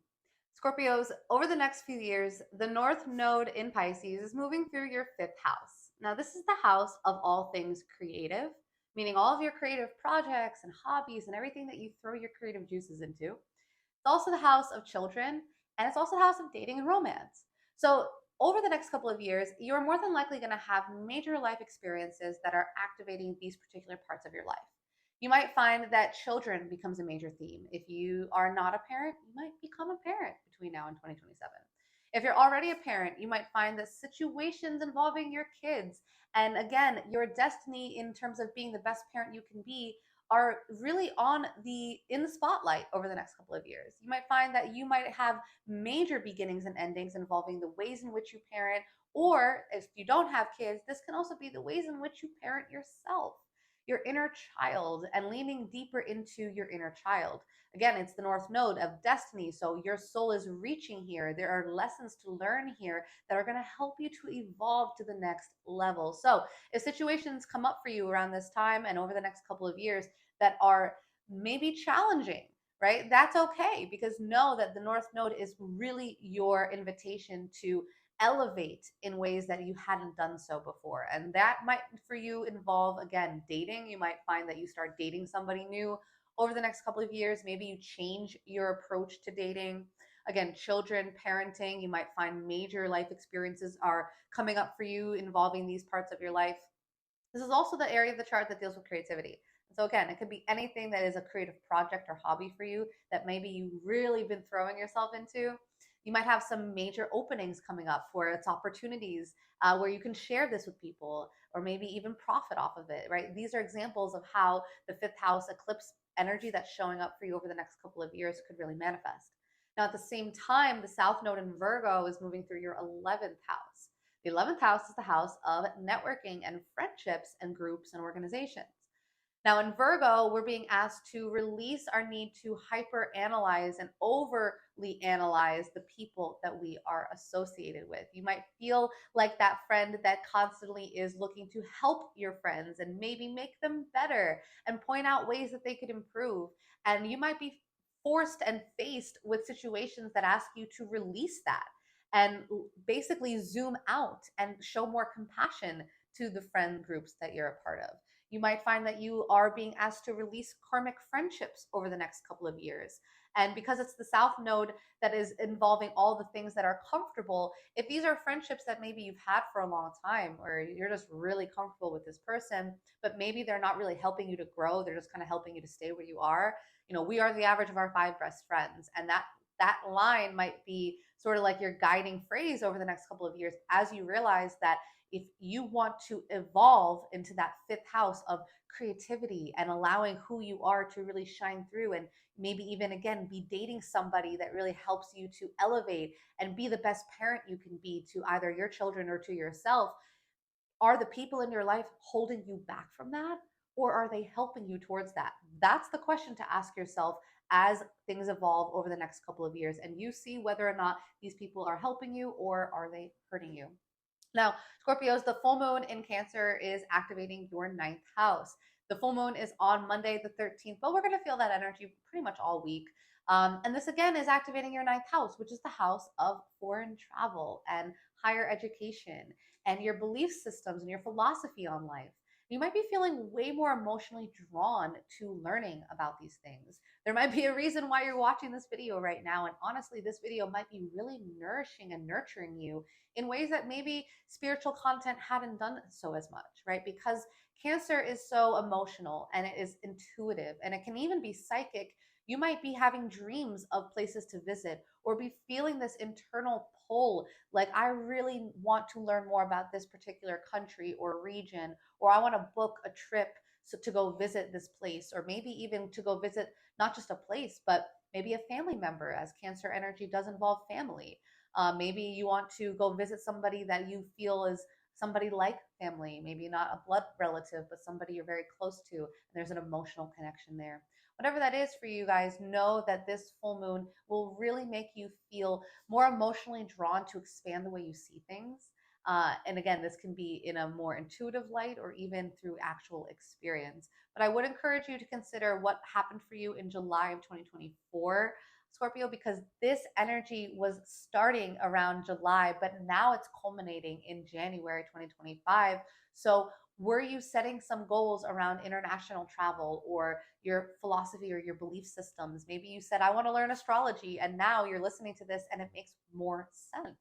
Scorpios, over the next few years, the North Node in Pisces is moving through your fifth house. Now, this is the house of all things creative, meaning all of your creative projects and hobbies and everything that you throw your creative juices into. It's also the house of children, and it's also the house of dating and romance. So, over the next couple of years, you're more than likely going to have major life experiences that are activating these particular parts of your life. You might find that children becomes a major theme. If you are not a parent, you might become a parent between now and 2027. If you're already a parent, you might find that situations involving your kids and again, your destiny in terms of being the best parent you can be are really in the spotlight over the next couple of years. You might find that you might have major beginnings and endings involving the ways in which you parent, or if you don't have kids, this can also be the ways in which you parent yourself, your inner child, and leaning deeper into your inner child. Again, it's the North Node of destiny. So your soul is reaching here. There are lessons to learn here that are going to help you to evolve to the next level. So if situations come up for you around this time and over the next couple of years that are maybe challenging, right? That's okay, because know that the North Node is really your invitation to elevate in ways that you hadn't done so before. And that might for you involve, again, dating. You might find that you start dating somebody new over the next couple of years. Maybe you change your approach to dating. Again, children, parenting, you might find major life experiences are coming up for you involving these parts of your life. This is also the area of the chart that deals with creativity. So again, it could be anything that is a creative project or hobby for you that maybe you've really been throwing yourself into. You might have some major openings coming up for its opportunities where you can share this with people or maybe even profit off of it, right? These are examples of how the fifth house eclipse energy that's showing up for you over the next couple of years could really manifest. Now, at the same time, the South Node in Virgo is moving through your 11th house. The 11th house is the house of networking and friendships and groups and organizations. Now, in Virgo, we're being asked to release our need to hyper analyze and overly analyze the people that we are associated with. You might feel like that friend that constantly is looking to help your friends and maybe make them better and point out ways that they could improve. And you might be forced and faced with situations that ask you to release that and basically zoom out and show more compassion to the friend groups that you're a part of. You might find that you are being asked to release karmic friendships over the next couple of years. And because it's the South Node that is involving all the things that are comfortable, if these are friendships that maybe you've had for a long time, or you're just really comfortable with this person, but maybe they're not really helping you to grow, they're just kind of helping you to stay where you are. You know, we are the average of our five best friends. And that line might be sort of like your guiding phrase over the next couple of years as you realize that if you want to evolve into that fifth house of creativity and allowing who you are to really shine through, and maybe even again be dating somebody that really helps you to elevate and be the best parent you can be to either your children or to yourself, are the people in your life holding you back from that, or are they helping you towards that? That's the question to ask yourself as things evolve over the next couple of years and you see whether or not these people are helping you or are they hurting you. Now, Scorpios, the full moon in Cancer is activating your ninth house. The full moon is on Monday, the 13th, but we're going to feel that energy pretty much all week. And this again is activating your ninth house, which is the house of foreign travel and higher education and your belief systems and your philosophy on life. You might be feeling way more emotionally drawn to learning about these things. There might be a reason why you're watching this video right now. And honestly, this video might be really nourishing and nurturing you in ways that maybe spiritual content hadn't done so as much, right? Because Cancer is so emotional and it is intuitive and it can even be psychic. You might be having dreams of places to visit or be feeling this internal pull, like I really want to learn more about this particular country or region, or I want to book a trip to go visit this place, or maybe even to go visit not just a place, but maybe a family member, as Cancer energy does involve family. Maybe you want to go visit somebody that you feel is somebody like family, maybe not a blood relative, but somebody you're very close to, and there's an emotional connection there. Whatever that is for you guys, know that this full moon will really make you feel more emotionally drawn to expand the way you see things. And again, this can be in a more intuitive light or even through actual experience. But I would encourage you to consider what happened for you in July of 2024, Scorpio, because this energy was starting around July, but now it's culminating in January 2025. So, were you setting some goals around international travel or your philosophy or your belief systems? Maybe you said, I want to learn astrology, and now you're listening to this and it makes more sense.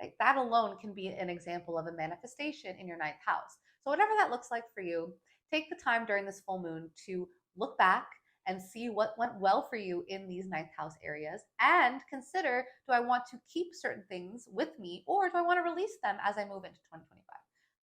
Like that alone can be an example of a manifestation in your ninth house. So, whatever that looks like for you, take the time during this full moon to look back and see what went well for you in these ninth house areas, and consider, do I want to keep certain things with me, or do I want to release them as I move into 2025?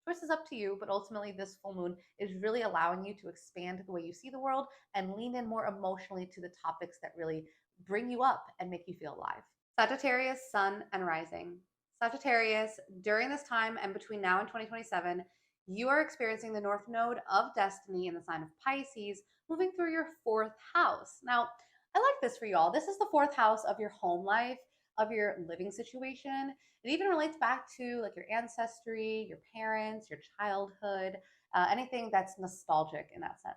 Choice is up to you, but ultimately, this full moon is really allowing you to expand the way you see the world and lean in more emotionally to the topics that really bring you up and make you feel alive. Sagittarius, Sun, and Rising. Sagittarius, during this time and between now and 2027, you are experiencing the North Node of Destiny in the sign of Pisces, moving through your fourth house. Now, I like this for y'all. This is the fourth house of your home life, of your living situation. It even relates back to like your ancestry, your parents, your childhood, anything that's nostalgic in that sense.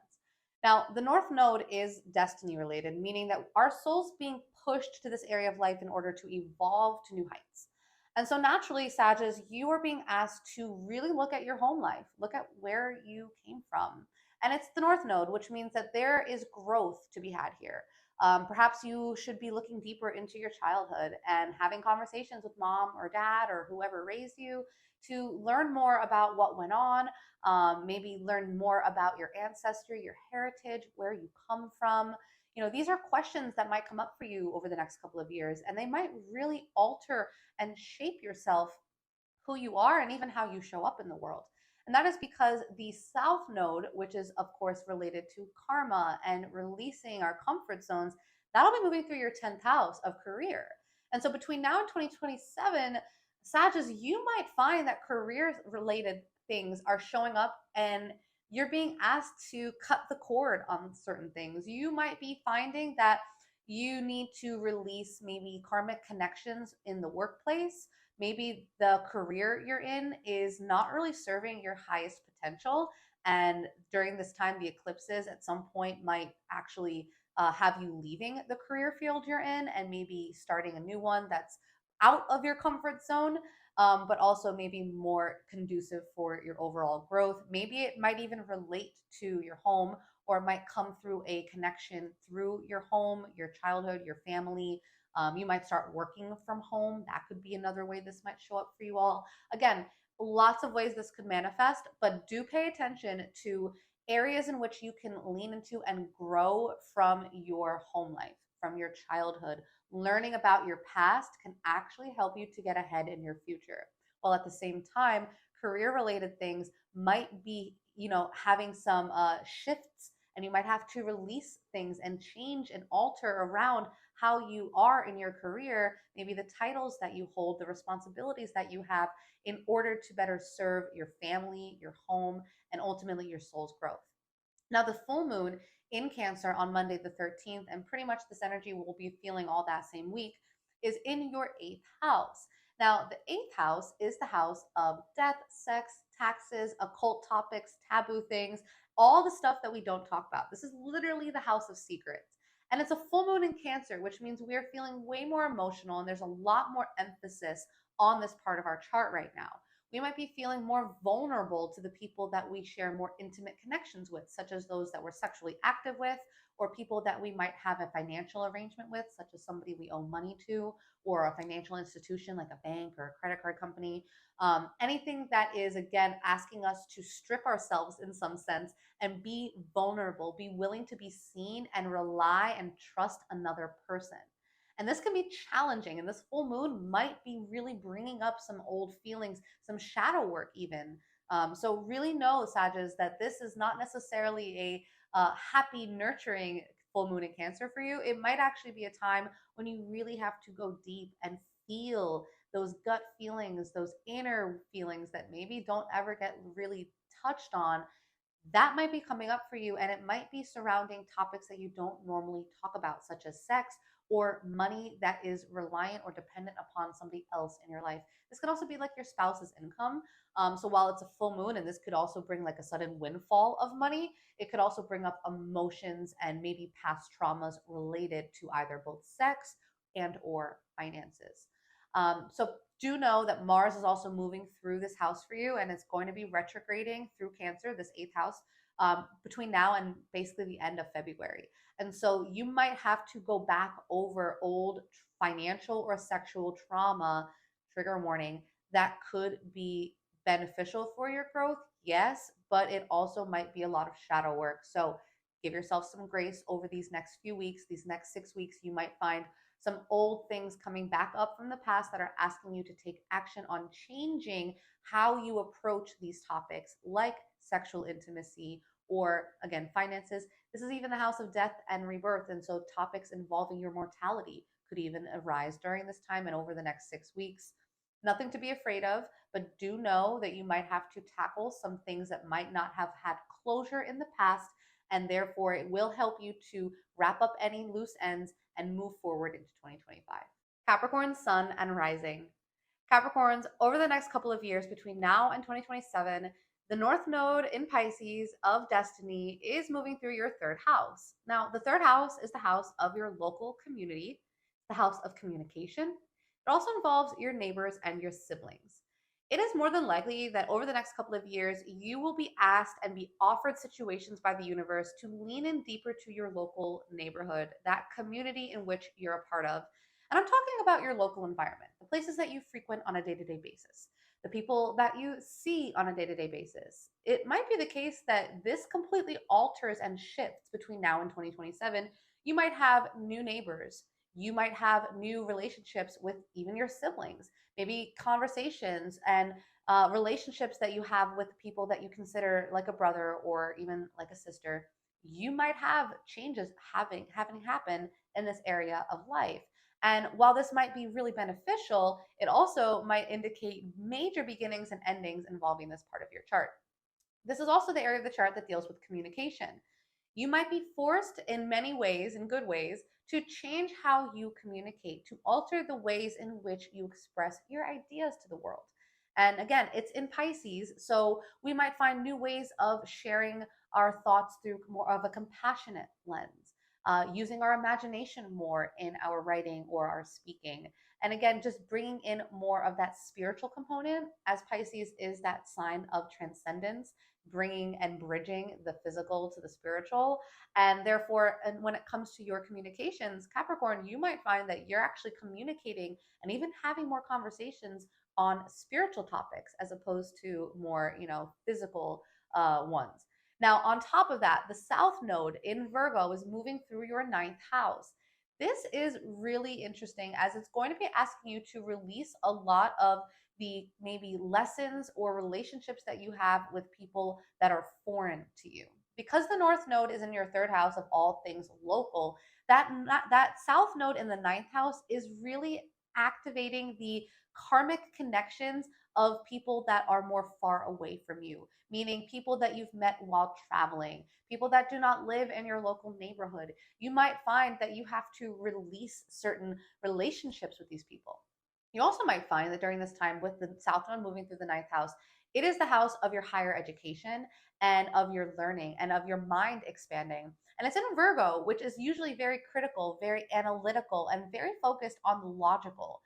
Now, the North Node is destiny related, meaning that our soul's being pushed to this area of life in order to evolve to new heights. And so naturally, Sagittarius, you are being asked to really look at your home life, look at where you came from. And it's the North Node, which means that there is growth to be had here. Perhaps you should be looking deeper into your childhood and having conversations with mom or dad or whoever raised you to learn more about what went on, maybe learn more about your ancestry, your heritage, where you come from. These are questions that might come up for you over the next couple of years, and they might really alter and shape yourself, who you are, and even how you show up in the world. And that is because the South Node, which is, of course, related to karma and releasing our comfort zones, that'll be moving through your 10th house of career. And so between now and 2027, Sagittarius, you might find that career related things are showing up and you're being asked to cut the cord on certain things. You might be finding that you need to release maybe karmic connections in the workplace. Maybe the career you're in is not really serving your highest potential. And during this time, the eclipses at some point might actually have you leaving the career field you're in and maybe starting a new one that's out of your comfort zone, but also maybe more conducive for your overall growth. Maybe it might even relate to your home, or it might come through a connection through your home, your childhood, your family. You might start working from home. That could be another way this might show up for you all. Again, lots of ways this could manifest, but do pay attention to areas in which you can lean into and grow from your home life, from your childhood. Learning about your past can actually help you to get ahead in your future. While at the same time, career related things might be, having some shifts, and you might have to release things and change and alter around how you are in your career, maybe the titles that you hold, the responsibilities that you have, in order to better serve your family, your home, and ultimately your soul's growth. Now, the full moon in Cancer on Monday the 13th, and pretty much this energy will be feeling all that same week, is in your eighth house. Now, the eighth house is the house of death, sex, taxes, occult topics, taboo things, all the stuff that we don't talk about. This is literally the house of secrets. And it's a full moon in Cancer, which means we are feeling way more emotional, and there's a lot more emphasis on this part of our chart right now. We might be feeling more vulnerable to the people that we share more intimate connections with, such as those that we're sexually active with, or people that we might have a financial arrangement with, such as somebody we owe money to, or a financial institution like a bank or a credit card company. Anything that is, again, asking us to strip ourselves in some sense and be vulnerable, be willing to be seen and rely and trust another person. And this can be challenging. And this full moon might be really bringing up some old feelings, some shadow work, even So really know, Sagittarius, that this is not necessarily a happy, nurturing full moon in Cancer for you. It might actually be a time when you really have to go deep and feel those gut feelings, those inner feelings that maybe don't ever get really touched on. That might be coming up for you, and it might be surrounding topics that you don't normally talk about, such as sex or money that is reliant or dependent upon somebody else in your life. This could also be like your spouse's income. So while it's a full moon, and this could also bring like a sudden windfall of money, it could also bring up emotions and maybe past traumas related to either both sex and or finances. So do know that Mars is also moving through this house for you, and it's going to be retrograding through Cancer, this eighth house, between now and basically the end of February. And so you might have to go back over old financial or sexual trauma, trigger warning, that could be beneficial for your growth, yes, but it also might be a lot of shadow work. So give yourself some grace over these next few weeks, these next 6 weeks. You might find some old things coming back up from the past that are asking you to take action on changing how you approach these topics, like sexual intimacy or, again, finances. This is even the house of death and rebirth. And so topics involving your mortality could even arise during this time and over the next 6 weeks. Nothing to be afraid of, but do know that you might have to tackle some things that might not have had closure in the past, and therefore it will help you to wrap up any loose ends and move forward into 2025. Capricorn, Sun, and Rising. Capricorns, over the next couple of years between now and 2027, the North Node in Pisces of Destiny is moving through your third house. Now, the third house is the house of your local community, the house of communication. It also involves your neighbors and your siblings. It is more than likely that over the next couple of years, you will be asked and be offered situations by the universe to lean in deeper to your local neighborhood, that community in which you're a part of. And I'm talking about your local environment, the places that you frequent on a day to day basis, the people that you see on a day to day basis. It might be the case that this completely alters and shifts between now and 2027. You might have new neighbors. You might have new relationships with even your siblings, maybe conversations and relationships that you have with people that you consider like a brother or even like a sister. You might have changes having happen in this area of life. And while this might be really beneficial, it also might indicate major beginnings and endings involving this part of your chart. This is also the area of the chart that deals with communication. You might be forced in many ways, in good ways, to change how you communicate, to alter the ways in which you express your ideas to the world. And again, it's in Pisces, so we might find new ways of sharing our thoughts through more of a compassionate lens, using our imagination more in our writing or our speaking. And again, just bringing in more of that spiritual component, as Pisces is that sign of transcendence, bringing and bridging the physical to the spiritual. And therefore, and when it comes to your communications, Capricorn, you might find that you're actually communicating and even having more conversations on spiritual topics as opposed to more, physical ones. Now, on top of that, the South Node in Virgo is moving through your ninth house. This is really interesting as it's going to be asking you to release a lot of the maybe lessons or relationships that you have with people that are foreign to you. Because the North Node is in your third house of all things local, that South Node in the ninth house is really activating the karmic connections of people that are more far away from you, meaning people that you've met while traveling, people that do not live in your local neighborhood. You might find that you have to release certain relationships with these people. You also might find that during this time with the South Node moving through the ninth house, it is the house of your higher education and of your learning and of your mind expanding. And it's in Virgo, which is usually very critical, very analytical, and very focused on the logical.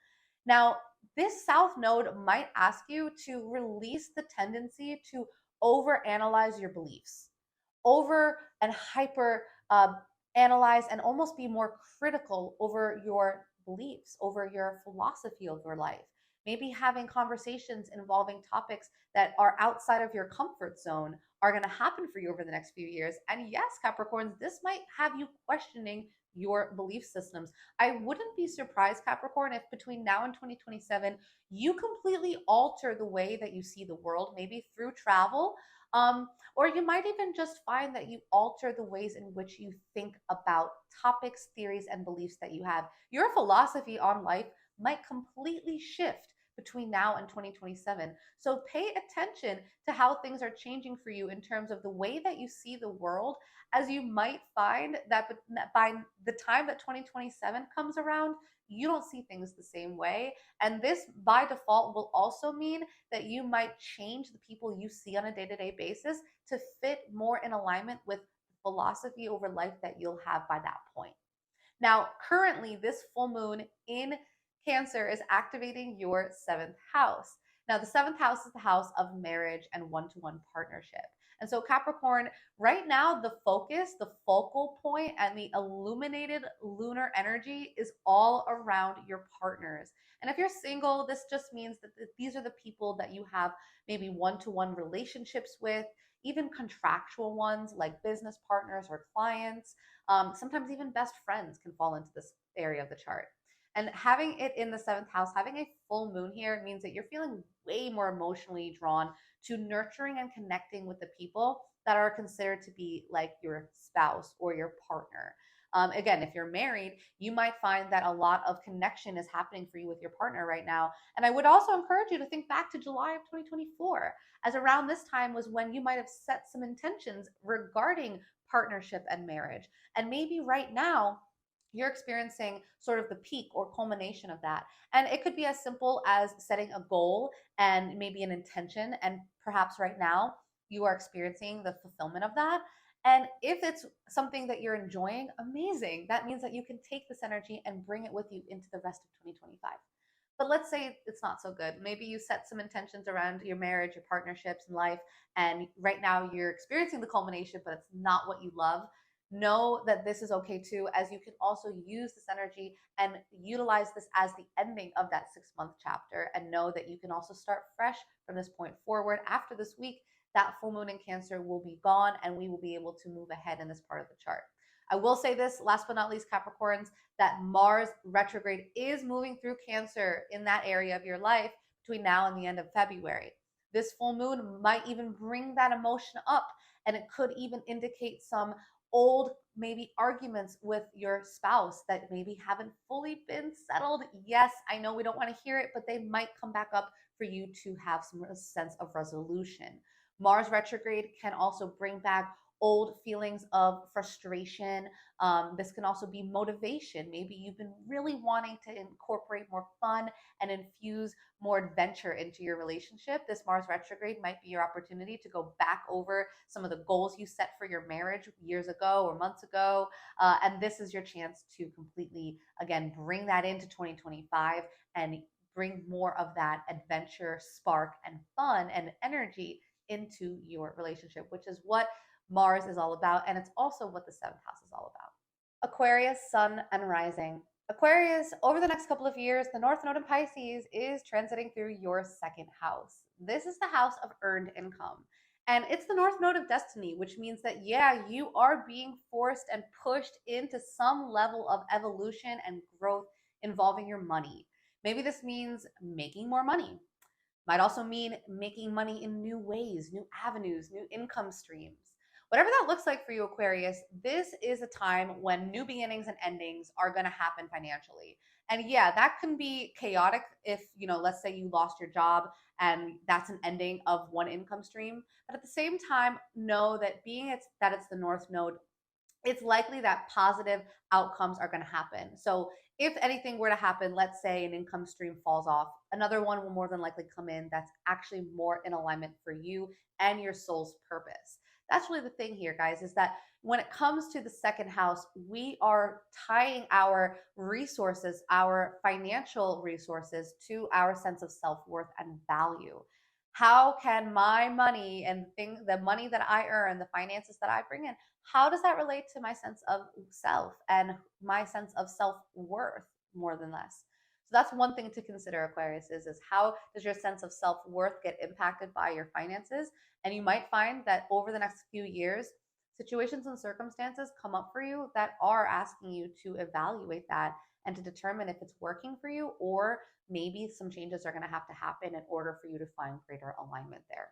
Now, this South Node might ask you to release the tendency to overanalyze your beliefs, over and hyper analyze, and almost be more critical over your beliefs, over your philosophy of your life. Maybe having conversations involving topics that are outside of your comfort zone are going to happen for you over the next few years. And yes, Capricorns, this might have you questioning your belief systems. I wouldn't be surprised, Capricorn, if between now and 2027, you completely alter the way that you see the world, maybe through travel. Or you might even just find that you alter the ways in which you think about topics, theories, and beliefs that you have. Your philosophy on life might completely shift between now and 2027. So pay attention to how things are changing for you in terms of the way that you see the world, as you might find that by the time that 2027 comes around, you don't see things the same way. And this, by default, will also mean that you might change the people you see on a day to day basis to fit more in alignment with the philosophy over life that you'll have by that point. Now, currently, this full moon in Cancer is activating your seventh house. Now, the seventh house is the house of marriage and one to one partnership. And so, Capricorn, right now, the focus, the focal point, and the illuminated lunar energy is all around your partners. And if you're single, this just means that these are the people that you have maybe one to one relationships with, even contractual ones like business partners or clients. Sometimes even best friends can fall into this area of the chart. And having it in the seventh house, having a full moon here means that you're feeling way more emotionally drawn to nurturing and connecting with the people that are considered to be like your spouse or your partner. Again, if you're married, you might find that a lot of connection is happening for you with your partner right now. And I would also encourage you to think back to July of 2024, as around this time was when you might have set some intentions regarding partnership and marriage. And maybe right now, you're experiencing sort of the peak or culmination of that. And it could be as simple as setting a goal and maybe an intention. And perhaps right now, you are experiencing the fulfillment of that. And if it's something that you're enjoying, amazing. That means that you can take this energy and bring it with you into the rest of 2025. But let's say it's not so good. Maybe you set some intentions around your marriage, your partnerships, and life, and right now you're experiencing the culmination, but it's not what you love. Know that this is okay too, as you can also use this energy and utilize this as the ending of that 6 month chapter. And know that you can also start fresh from this point forward. After this week, that full moon in Cancer will be gone, and we will be able to move ahead in this part of the chart. I will say this, last but not least, Capricorns, that Mars retrograde is moving through Cancer in that area of your life between now and the end of February. This full moon might even bring that emotion up, and it could even indicate some old maybe arguments with your spouse that maybe haven't fully been settled. Yes, I know we don't want to hear it, but they might come back up for you to have some sense of resolution. Mars retrograde can also bring back old feelings of frustration. This can also be motivation. Maybe you've been really wanting to incorporate more fun and infuse more adventure into your relationship. This Mars retrograde might be your opportunity to go back over some of the goals you set for your marriage years ago or months ago. And this is your chance to completely, again, bring that into 2025 and bring more of that adventure, spark, and fun and energy into your relationship, which is what Mars is all about. And it's also what the seventh house is all about. Aquarius, sun, and rising. Aquarius, over the next couple of years, the North Node in Pisces is transiting through your second house. This is the house of earned income. And it's the North Node of destiny, which means that, yeah, you are being forced and pushed into some level of evolution and growth involving your money. Maybe this means making more money. Might also mean making money in new ways, new avenues, new income streams. Whatever that looks like for you, Aquarius, this is a time when new beginnings and endings are going to happen financially. And yeah, that can be chaotic if, let's say you lost your job and that's an ending of one income stream. But at the same time, know that it's the North Node, it's likely that positive outcomes are going to happen. So if anything were to happen, let's say an income stream falls off, another one will more than likely come in that's actually more in alignment for you and your soul's purpose. That's really the thing here, guys, is that when it comes to the second house, we are tying our resources, our financial resources, to our sense of self-worth and value. How can my money and the money that I earn, the finances that I bring in, how does that relate to my sense of self and my sense of self-worth more than less? So that's one thing to consider, Aquarius, is how does your sense of self-worth get impacted by your finances? And you might find that over the next few years, situations and circumstances come up for you that are asking you to evaluate that and to determine if it's working for you, or maybe some changes are going to have to happen in order for you to find greater alignment there.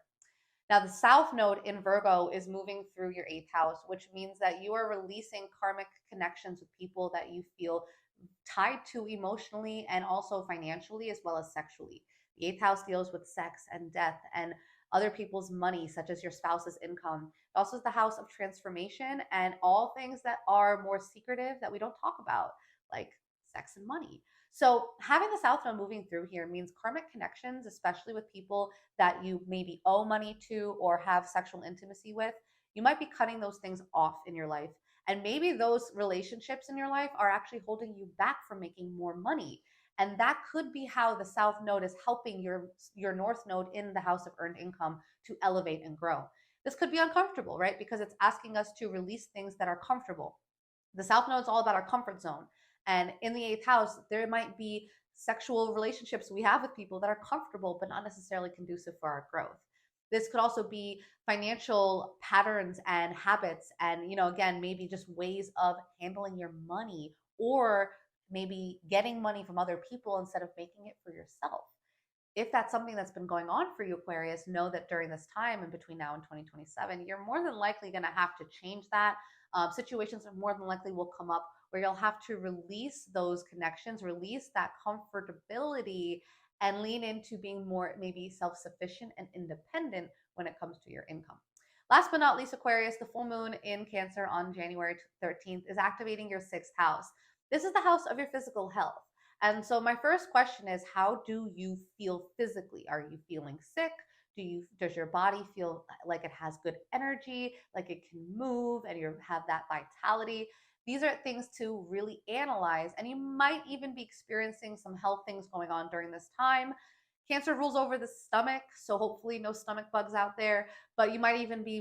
Now, the South Node in Virgo is moving through your eighth house, which means that you are releasing karmic connections with people that you feel tied to emotionally and also financially as well as sexually. The eighth house deals with sex and death and other people's money, such as your spouse's income. It also is the house of transformation and all things that are more secretive that we don't talk about, like sex and money. So, having the South Node moving through here means karmic connections, especially with people that you maybe owe money to or have sexual intimacy with, you might be cutting those things off in your life. And maybe those relationships in your life are actually holding you back from making more money. And that could be how the South Node is helping your North Node in the house of earned income to elevate and grow. This could be uncomfortable, right? Because it's asking us to release things that are comfortable. The South Node is all about our comfort zone. And in the eighth house, there might be sexual relationships we have with people that are comfortable, but not necessarily conducive for our growth. This could also be financial patterns and habits, and, again, maybe just ways of handling your money, or maybe getting money from other people instead of making it for yourself. If that's something that's been going on for you, Aquarius, know that during this time and between now and 2027, you're more than likely going to have to change that. Situations more than likely will come up where you'll have to release those connections, release that comfortability, and lean into being more maybe self sufficient and independent when it comes to your income. Last but not least, Aquarius, the full moon in Cancer on January 13th is activating your sixth house. This is the house of your physical health. And so my first question is, how do you feel physically? Are you feeling sick? Does your body feel like it has good energy, like it can move and you have that vitality? These are things to really analyze, and you might even be experiencing some health things going on during this time. Cancer rules over the stomach, so hopefully no stomach bugs out there. But you might even be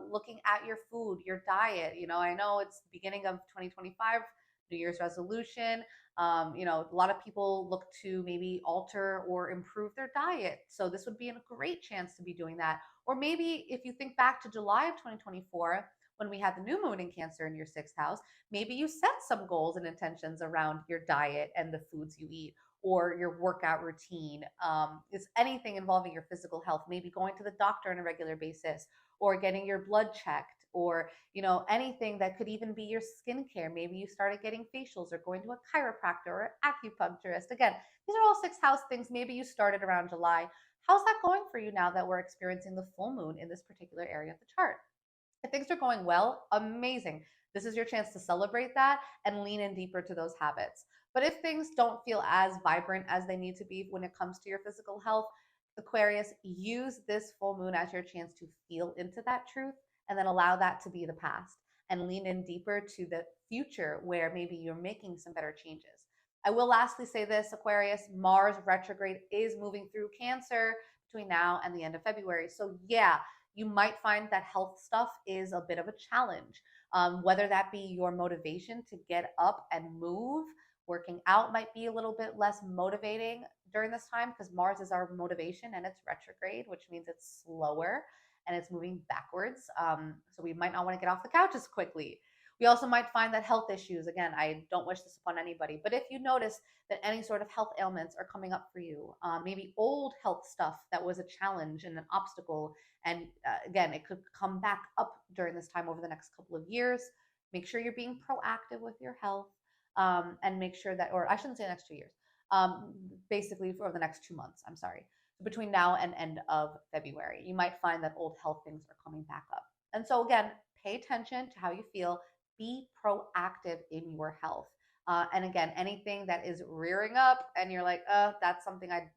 looking at your food, your diet. I know it's the beginning of 2025, New Year's resolution. A lot of people look to maybe alter or improve their diet. So this would be a great chance to be doing that. Or maybe if you think back to July of 2024, when we had the new moon in Cancer in your sixth house, maybe you set some goals and intentions around your diet and the foods you eat, or your workout routine. Is anything involving your physical health, maybe going to the doctor on a regular basis, or getting your blood checked, or anything that could even be your skincare. Maybe you started getting facials or going to a chiropractor or acupuncturist. Again, these are all sixth house things. Maybe you started around July. How's that going for you now that we're experiencing the full moon in this particular area of the chart? If things are going well, amazing. This is your chance to celebrate that and lean in deeper to those habits. But if things don't feel as vibrant as they need to be when it comes to your physical health, Aquarius, use this full moon as your chance to feel into that truth and then allow that to be the past and lean in deeper to the future where maybe you're making some better changes. I will lastly say this, Aquarius, Mars retrograde is moving through Cancer between now and the end of February. So yeah, you might find that health stuff is a bit of a challenge. Whether that be your motivation to get up and move, working out might be a little bit less motivating during this time because Mars is our motivation and it's retrograde, which means it's slower and it's moving backwards. So we might not want to get off the couch as quickly. We also might find that health issues, again, I don't wish this upon anybody, but if you notice that any sort of health ailments are coming up for you, maybe old health stuff that was a challenge and an obstacle, and again, it could come back up during this time over the next couple of years, make sure you're being proactive with your health, and make sure that, or I shouldn't say the next 2 years, basically for the next 2 months, I'm sorry. Between now and end of February, you might find that old health things are coming back up. And so again, pay attention to how you feel, be proactive in your health. And again, anything that is rearing up and you're like, that's something I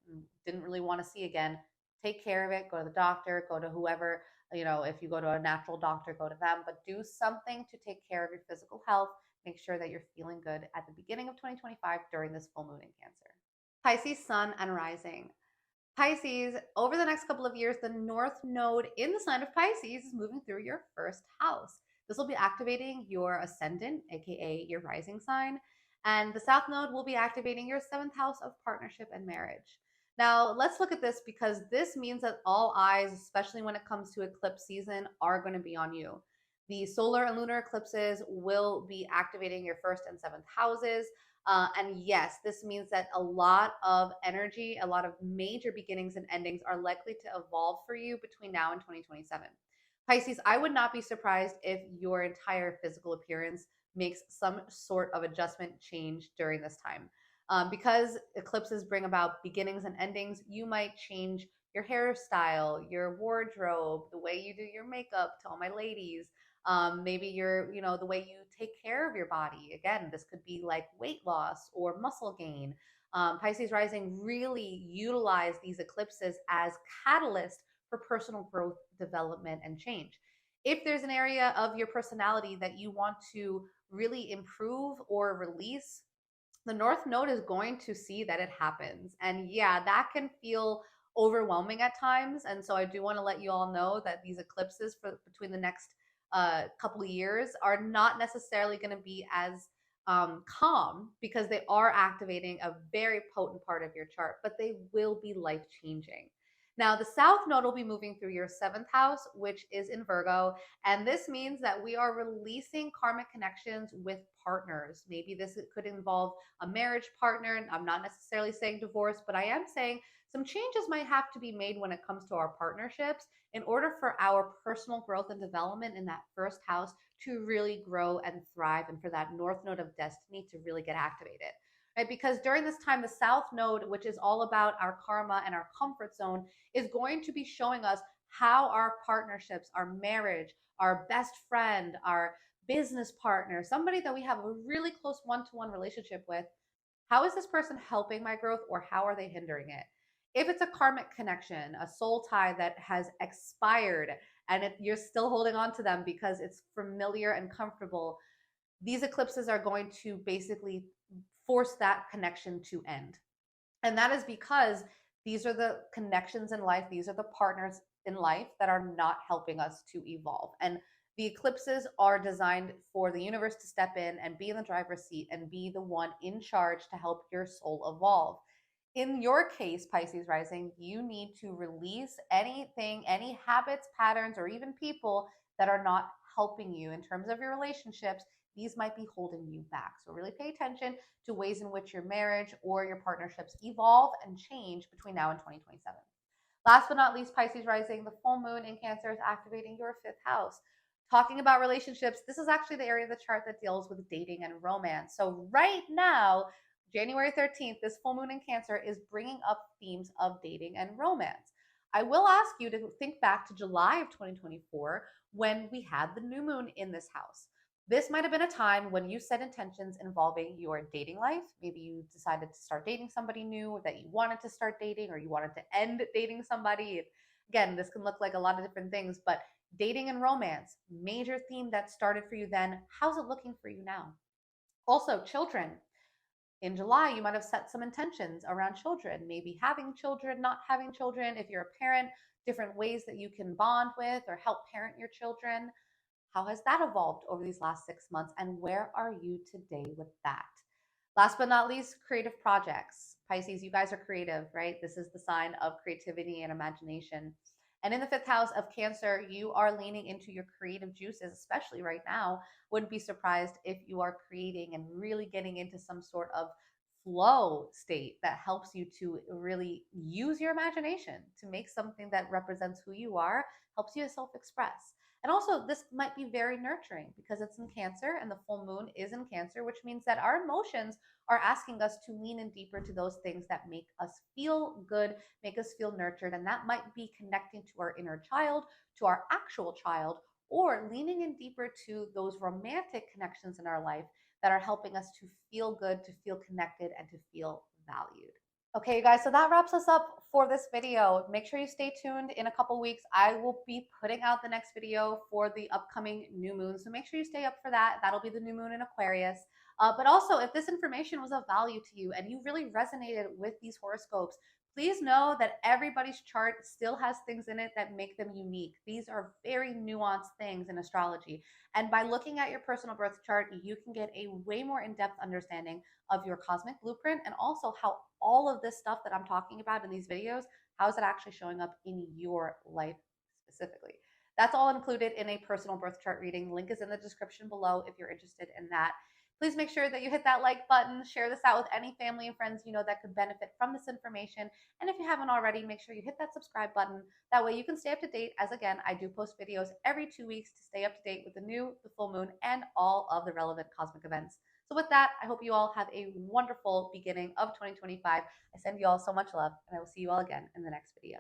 didn't really want to see again, take care of it, go to the doctor, go to whoever, if you go to a natural doctor, go to them, but do something to take care of your physical health. Make sure that you're feeling good at the beginning of 2025 during this full moon in Cancer. Pisces, Sun, and Rising. Pisces, over the next couple of years, the North Node in the sign of Pisces is moving through your first house. This will be activating your ascendant, aka your rising sign, and the South Node will be activating your seventh house of partnership and marriage. Now, let's look at this because this means that all eyes, especially when it comes to eclipse season, are going to be on you. The solar and lunar eclipses will be activating your first and seventh houses. And yes, this means that a lot of energy, a lot of major beginnings and endings are likely to evolve for you between now and 2027. Pisces, I would not be surprised if your entire physical appearance makes some sort of adjustment change during this time. Because eclipses bring about beginnings and endings, you might change your hairstyle, your wardrobe, the way you do your makeup to all my ladies. Maybe the way you take care of your body. Again, this could be like weight loss or muscle gain. Pisces rising really utilize these eclipses as catalyst for personal growth, development, and change. If there's an area of your personality that you want to really improve or release, the North Node is going to see that it happens. And yeah, that can feel overwhelming at times. And so I do want to let you all know that these eclipses for between the next couple of years are not necessarily going to be as calm, because they are activating a very potent part of your chart, but they will be life changing. Now, the South Node will be moving through your seventh house, which is in Virgo. And this means that we are releasing karmic connections with partners. Maybe this could involve a marriage partner. And I'm not necessarily saying divorce, but I am saying some changes might have to be made when it comes to our partnerships in order for our personal growth and development in that first house to really grow and thrive, and for that North Node of destiny to really get activated. Right? Because during this time, the South Node, which is all about our karma and our comfort zone, is going to be showing us how our partnerships, our marriage, our best friend, our business partner, somebody that we have a really close one-to-one relationship with, how is this person helping my growth, or how are they hindering it? If it's a karmic connection, a soul tie that has expired, and you're still holding on to them because it's familiar and comfortable, these eclipses are going to basically force that connection to end. And that is because these are the connections in life, these are the partners in life that are not helping us to evolve. And the eclipses are designed for the universe to step in and be in the driver's seat and be the one in charge to help your soul evolve. In your case, Pisces rising, you need to release anything, any habits, patterns, or even people that are not helping you in terms of your relationships. These might be holding you back. So, really pay attention to ways in which your marriage or your partnerships evolve and change between now and 2027. Last but not least, Pisces rising, the full moon in Cancer is activating your fifth house. Talking about relationships, this is actually the area of the chart that deals with dating and romance. So, right now, January 13th, this full moon in Cancer is bringing up themes of dating and romance. I will ask you to think back to July of 2024 when we had the new moon in this house. This might have been a time when you set intentions involving your dating life. Maybe you decided to start dating somebody new, or that you wanted to start dating, or you wanted to end dating somebody. Again, this can look like a lot of different things, but dating and romance, major theme that started for you then. How's it looking for you now? Also, children. In July, you might have set some intentions around children, maybe having children, not having children. If you're a parent, different ways that you can bond with or help parent your children. How has that evolved over these last 6 months? And where are you today with that? Last but not least, creative projects. Pisces, you guys are creative, right? This is the sign of creativity and imagination. And in the fifth house of Cancer, you are leaning into your creative juices, especially right now. Wouldn't be surprised if you are creating and really getting into some sort of flow state that helps you to really use your imagination to make something that represents who you are, helps you to self express. And also, this might be very nurturing because it's in Cancer and the full moon is in Cancer, which means that our emotions are asking us to lean in deeper to those things that make us feel good, make us feel nurtured. And that might be connecting to our inner child, to our actual child, or leaning in deeper to those romantic connections in our life that are helping us to feel good, to feel connected, and to feel valued. Okay, you guys, so that wraps us up for this video. Make sure you stay tuned. In a couple weeks, I will be putting out the next video for the upcoming new moon. So make sure you stay up for that. That'll be the new moon in Aquarius. But also, if this information was of value to you and you really resonated with these horoscopes, please know that everybody's chart still has things in it that make them unique. These are very nuanced things in astrology. And by looking at your personal birth chart, you can get a way more in-depth understanding of your cosmic blueprint, and also how all of this stuff that I'm talking about in these videos, how is it actually showing up in your life specifically. That's all included in a personal birth chart reading. Link is in the description below if you're interested in that. Please make sure that you hit that like button, share this out with any family and friends you know that could benefit from this information. And if you haven't already, make sure you hit that subscribe button. That way you can stay up to date, as again, I do post videos every 2 weeks to stay up to date with the new, the full moon, and all of the relevant cosmic events. So with that, I hope you all have a wonderful beginning of 2025. I send you all so much love, and I will see you all again in the next video.